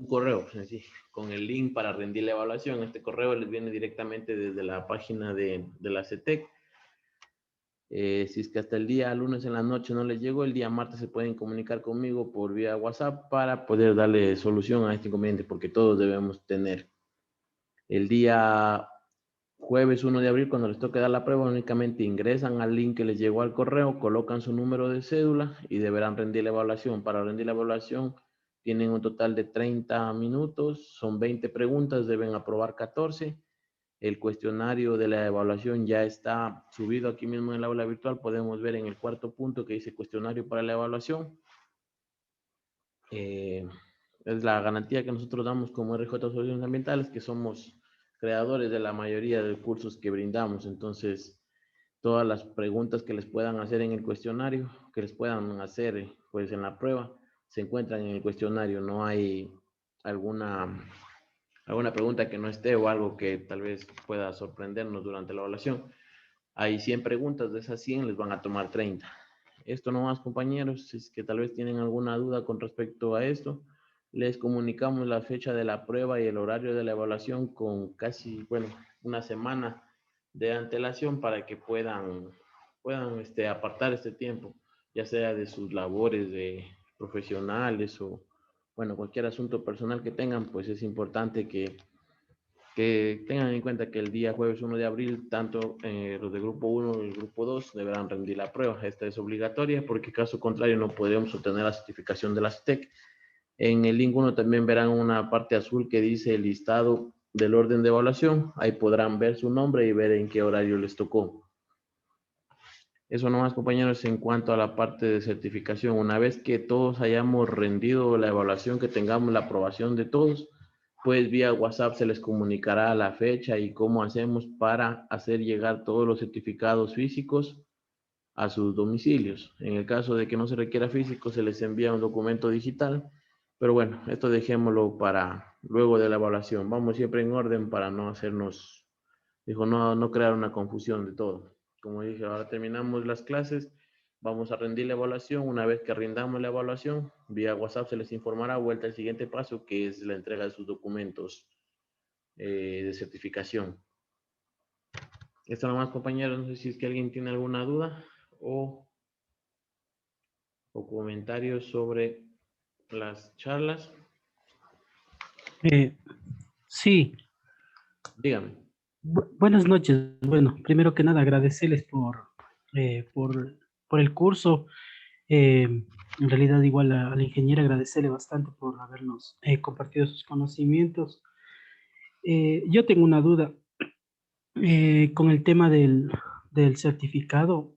correo sí, con el link para rendir la evaluación. Este correo les viene directamente desde la página de la CETEC. Si es que hasta el día lunes en la noche no les llegó, el día martes se pueden comunicar conmigo por vía WhatsApp para poder darle solución a este inconveniente, porque todos debemos tener. El día jueves 1 de abril, cuando les toque dar la prueba, únicamente ingresan al link que les llegó al correo, colocan su número de cédula y deberán rendir la evaluación. Para rendir la evaluación tienen un total de 30 minutos, son 20 preguntas, deben aprobar 14. El cuestionario de la evaluación ya está subido aquí mismo en el aula virtual. Podemos ver en el cuarto punto que dice cuestionario para la evaluación. Es la garantía que nosotros damos como RJ Soluciones Ambientales, que somos creadores de la mayoría de cursos que brindamos. Entonces, todas las preguntas que les puedan hacer en el cuestionario, que les puedan hacer pues en la prueba, se encuentran en el cuestionario. No hay alguna pregunta que no esté o algo que tal vez pueda sorprendernos durante la evaluación. Hay 100 preguntas, de esas 100 les van a tomar 30. Esto nomás, compañeros, si es que tal vez tienen alguna duda con respecto a esto, les comunicamos la fecha de la prueba y el horario de la evaluación con casi, bueno, una semana de antelación para que puedan apartar este tiempo, ya sea de sus labores de profesionales o, bueno, cualquier asunto personal que tengan, pues es importante que tengan en cuenta que el día jueves 1 de abril, tanto los de grupo 1 y el grupo 2 deberán rendir la prueba. Esta es obligatoria porque caso contrario no podremos obtener la certificación de la STEC. En el link 1 también verán una parte azul que dice el listado del orden de evaluación. Ahí podrán ver su nombre y ver en qué horario les tocó. Eso nomás, compañeros, en cuanto a la parte de certificación. Una vez que todos hayamos rendido la evaluación, que tengamos la aprobación de todos, pues vía WhatsApp se les comunicará la fecha y cómo hacemos para hacer llegar todos los certificados físicos a sus domicilios. En el caso de que no se requiera físico, se les envía un documento digital. Pero bueno, esto dejémoslo para luego de la evaluación. Vamos siempre en orden para no hacernos, no crear una confusión de todo. Como dije, ahora terminamos las clases. Vamos a rendir la evaluación. Una vez que rindamos la evaluación, vía WhatsApp se les informará vuelta al siguiente paso, que es la entrega de sus documentos de certificación. Esto nomás, compañeros. No sé si es que alguien tiene alguna duda o comentarios sobre las charlas. Sí, Dígame. buenas noches. Bueno, primero que nada, agradecerles por el curso. En realidad, igual a la ingeniera, agradecerle bastante por habernos compartido sus conocimientos. Yo tengo una duda con el tema del certificado.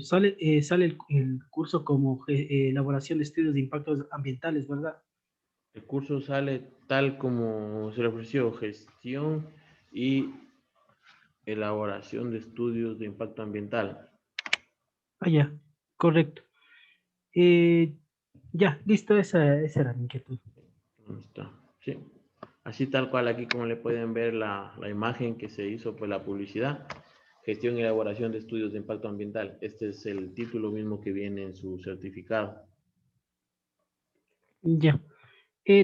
Sale el curso como elaboración de estudios de impactos ambientales, ¿verdad? El curso sale tal como se le ofreció, gestión y elaboración de estudios de impacto ambiental. Ah, ya, correcto. Eh, ya, listo, esa era mi inquietud. ¿Dónde está? Sí. Así tal cual aquí como le pueden ver la imagen que se hizo, pues la publicidad, gestión y elaboración de estudios de impacto ambiental. Este es el título mismo que viene en su certificado. Ya.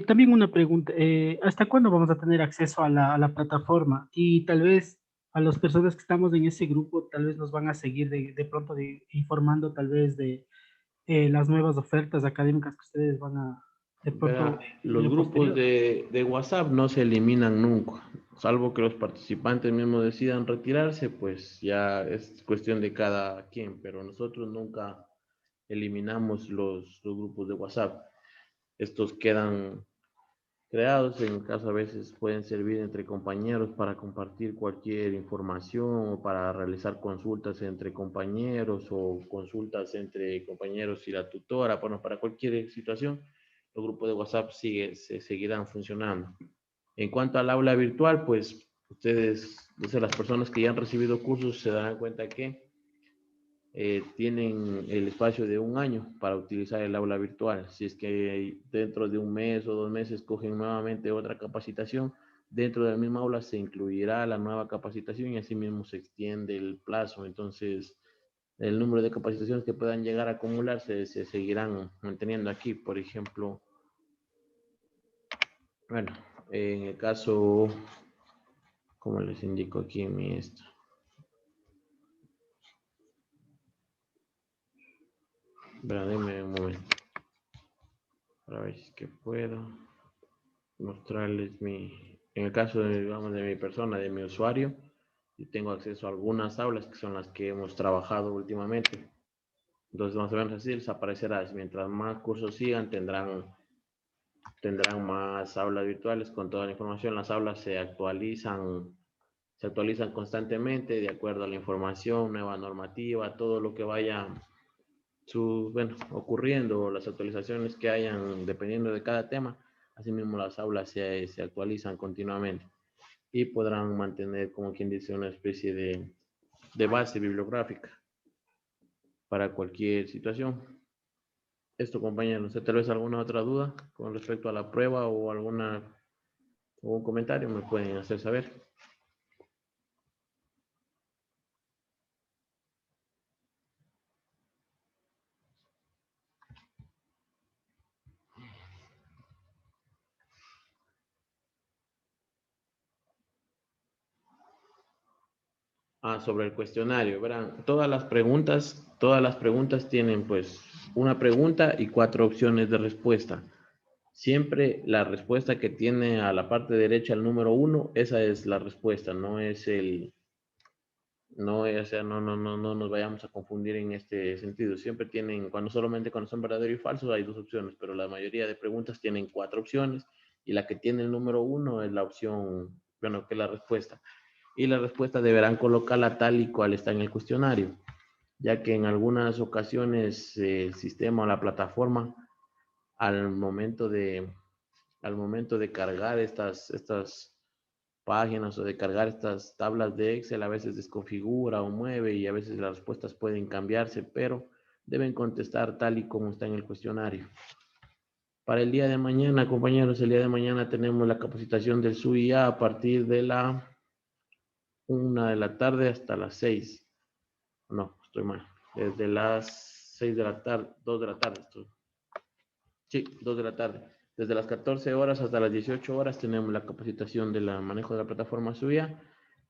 También una pregunta, ¿hasta cuándo vamos a tener acceso a la plataforma? Y tal vez a las personas que estamos en ese grupo, tal vez nos van a seguir de pronto informando tal vez de las nuevas ofertas académicas que ustedes van a, de pronto, Verá, en los lo grupos posterior. de WhatsApp no se eliminan nunca, salvo que los participantes mismos decidan retirarse, pues ya es cuestión de cada quien, pero nosotros nunca eliminamos los grupos de WhatsApp. Estos quedan creados, en caso a veces pueden servir entre compañeros para compartir cualquier información o para realizar consultas entre compañeros o consultas entre compañeros y la tutora, bueno, para cualquier situación, los grupos de WhatsApp se seguirán funcionando. En cuanto al aula virtual, pues ustedes, las personas que ya han recibido cursos se darán cuenta que tienen el espacio de un año para utilizar el aula virtual. Si es que dentro de un mes o 2 meses cogen nuevamente otra capacitación, dentro del mismo aula se incluirá la nueva capacitación y así mismo se extiende el plazo. Entonces, el número de capacitaciones que puedan llegar a acumularse se seguirán manteniendo aquí. Por ejemplo, bueno, en el caso, como les indico aquí en mi esto. Pero denme un momento para ver si es que puedo mostrarles en el caso de, digamos, de mi persona, de mi usuario, y tengo acceso a algunas aulas que son las que hemos trabajado últimamente. Entonces, más o menos así les aparecerá. Mientras más cursos sigan, tendrán más aulas virtuales con toda la información. Las aulas se actualizan se actualizan constantemente de acuerdo a la información, nueva normativa, todo lo que vaya ocurriendo, las actualizaciones que hayan dependiendo de cada tema. Asimismo, las aulas se actualizan continuamente y podrán mantener, como quien dice, una especie de base bibliográfica para cualquier situación. Esto, compañeros, no sé, tal vez alguna otra duda con respecto a la prueba o algún comentario me pueden hacer saber. Sobre el cuestionario, verán, todas las preguntas tienen pues una pregunta y 4 opciones de respuesta. Siempre la respuesta que tiene a la parte derecha el número 1, esa es la respuesta, no es o sea, no nos vayamos a confundir en este sentido. Siempre tienen, cuando son verdadero y falso, hay 2 opciones, pero la mayoría de preguntas tienen 4 opciones y la que tiene el número 1 es la opción, bueno, que es la respuesta. Y la respuesta deberán colocarla tal y cual está en el cuestionario, ya que en algunas ocasiones el sistema o la plataforma al momento de cargar estas páginas o de cargar estas tablas de Excel a veces desconfigura o mueve y a veces las respuestas pueden cambiarse, pero deben contestar tal y como está en el cuestionario. Para el día de mañana, compañeros, el día de mañana tenemos la capacitación del SUIA a partir de la 1 de la tarde hasta las 6. No, estoy mal. Desde las 6 de la tarde, 2 de la tarde estoy. Sí, 2 de la tarde. Desde las 14 horas hasta las 18 horas tenemos la capacitación del manejo de la plataforma SUIA.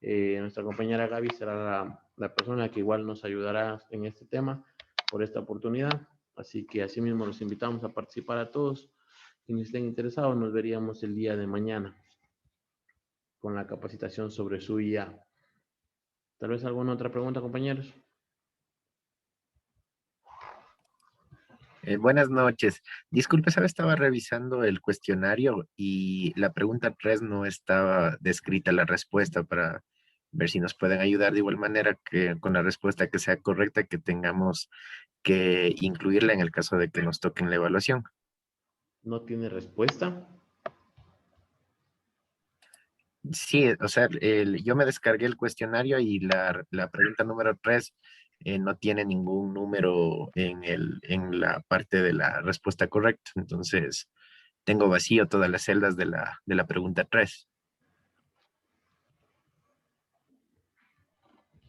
Nuestra compañera Gaby será la persona que igual nos ayudará en este tema por esta oportunidad. Así que asimismo los invitamos a participar a todos. Quienes estén interesados, nos veríamos el día de mañana con la capacitación sobre SUIA. Tal vez alguna otra pregunta, compañeros. Buenas noches. Disculpe, ¿sabe? Estaba revisando el cuestionario y la pregunta 3 no estaba descrita la respuesta para ver si nos pueden ayudar de igual manera que con la respuesta que sea correcta, que tengamos que incluirla en el caso de que nos toquen la evaluación. ¿No tiene respuesta? Sí, o sea, yo me descargué el cuestionario y la pregunta número 3 no tiene ningún número en la parte de la respuesta correcta. Entonces, tengo vacío todas las celdas de la pregunta 3.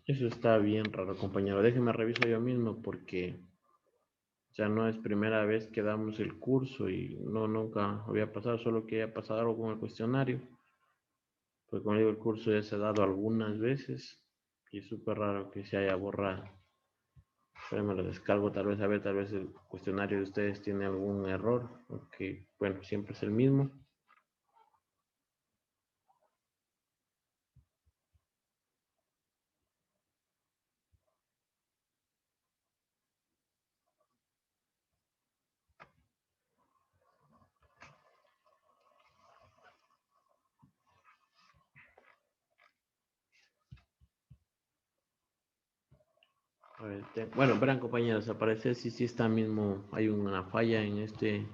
Eso está bien raro, compañero. Déjeme reviso yo mismo porque ya no es primera vez que damos el curso y no, nunca había pasado, solo que haya pasado algo con el cuestionario. Pues como digo, el curso ya se ha dado algunas veces y es súper raro que se haya borrado. Pero me lo descargo, tal vez el cuestionario de ustedes tiene algún error, aunque bueno, siempre es el mismo. A ver, bueno, verán compañeros, al parecer sí está mismo, hay una falla en este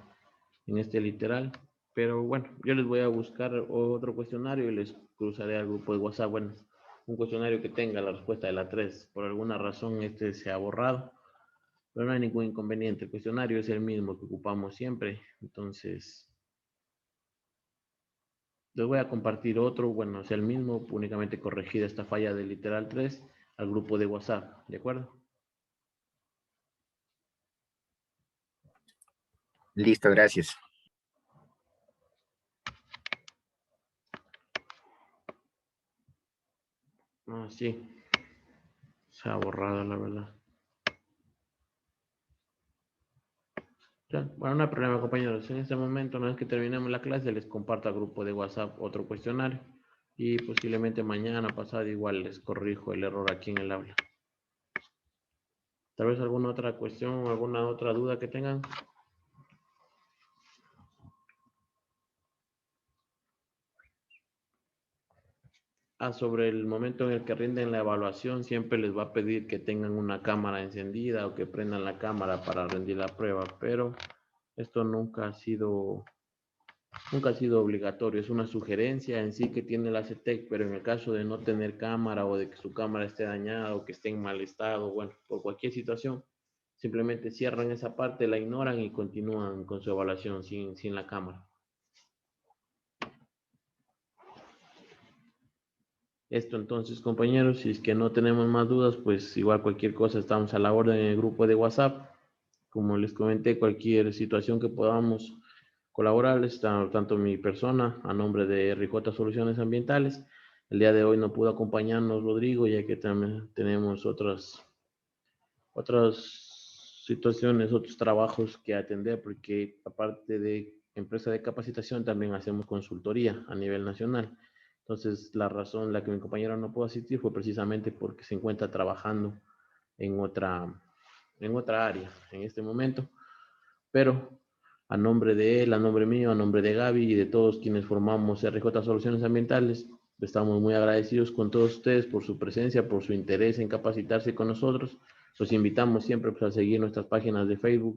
literal, pero bueno, yo les voy a buscar otro cuestionario y les cruzaré al grupo de WhatsApp, bueno, un cuestionario que tenga la respuesta de la 3. Por alguna razón este se ha borrado, pero no hay ningún inconveniente, el cuestionario es el mismo que ocupamos siempre, entonces les voy a compartir otro, bueno, es el mismo, únicamente corregida esta falla del literal 3 al grupo de WhatsApp, ¿de acuerdo? Listo, gracias. Sí, se ha borrado la verdad. Ya, bueno, no hay problema, compañeros. En este momento, una vez que terminemos la clase, les comparto al grupo de WhatsApp otro cuestionario y posiblemente mañana pasado igual les corrijo el error aquí en el aula. Tal vez alguna otra cuestión, alguna otra duda que tengan. sobre el momento en el que rinden la evaluación, siempre les va a pedir que tengan una cámara encendida o que prendan la cámara para rendir la prueba, pero esto nunca ha sido obligatorio, es una sugerencia en sí que tiene la CETEC, pero en el caso de no tener cámara o de que su cámara esté dañada o que esté en mal estado, bueno, por cualquier situación, simplemente cierran esa parte, la ignoran y continúan con su evaluación sin la cámara. Esto entonces, compañeros, si es que no tenemos más dudas, pues igual cualquier cosa estamos a la orden en el grupo de WhatsApp. Como les comenté, cualquier situación que podamos colaborarles, tanto mi persona, a nombre de RJ Soluciones Ambientales. El día de hoy no pudo acompañarnos Rodrigo, ya que también tenemos otras situaciones, otros trabajos que atender, porque aparte de empresa de capacitación, también hacemos consultoría a nivel nacional. Entonces, la razón la que mi compañero no pudo asistir fue precisamente porque se encuentra trabajando en otra área en este momento. Pero a nombre de él, a nombre mío, a nombre de Gaby y de todos quienes formamos RJ Soluciones Ambientales, estamos muy agradecidos con todos ustedes por su presencia, por su interés en capacitarse con nosotros. Los invitamos siempre pues, a seguir nuestras páginas de Facebook,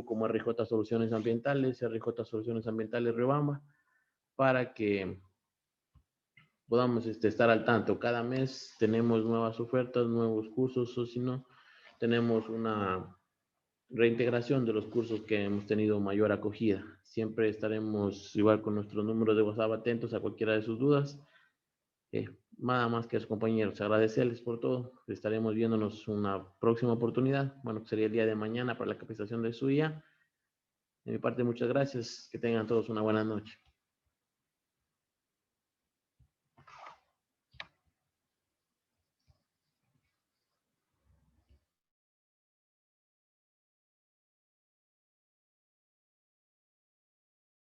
como RJ Soluciones Ambientales, RJ Soluciones Ambientales Riobamba, para que podamos estar al tanto. Cada mes tenemos nuevas ofertas, nuevos cursos, o si no, tenemos una reintegración de los cursos que hemos tenido mayor acogida. Siempre estaremos igual con nuestros números de WhatsApp atentos a cualquiera de sus dudas. Nada más que a sus compañeros, agradecerles por todo. Estaremos viéndonos una próxima oportunidad. Bueno, que sería el día de mañana para la capacitación de su día. De mi parte, muchas gracias. Que tengan todos una buena noche.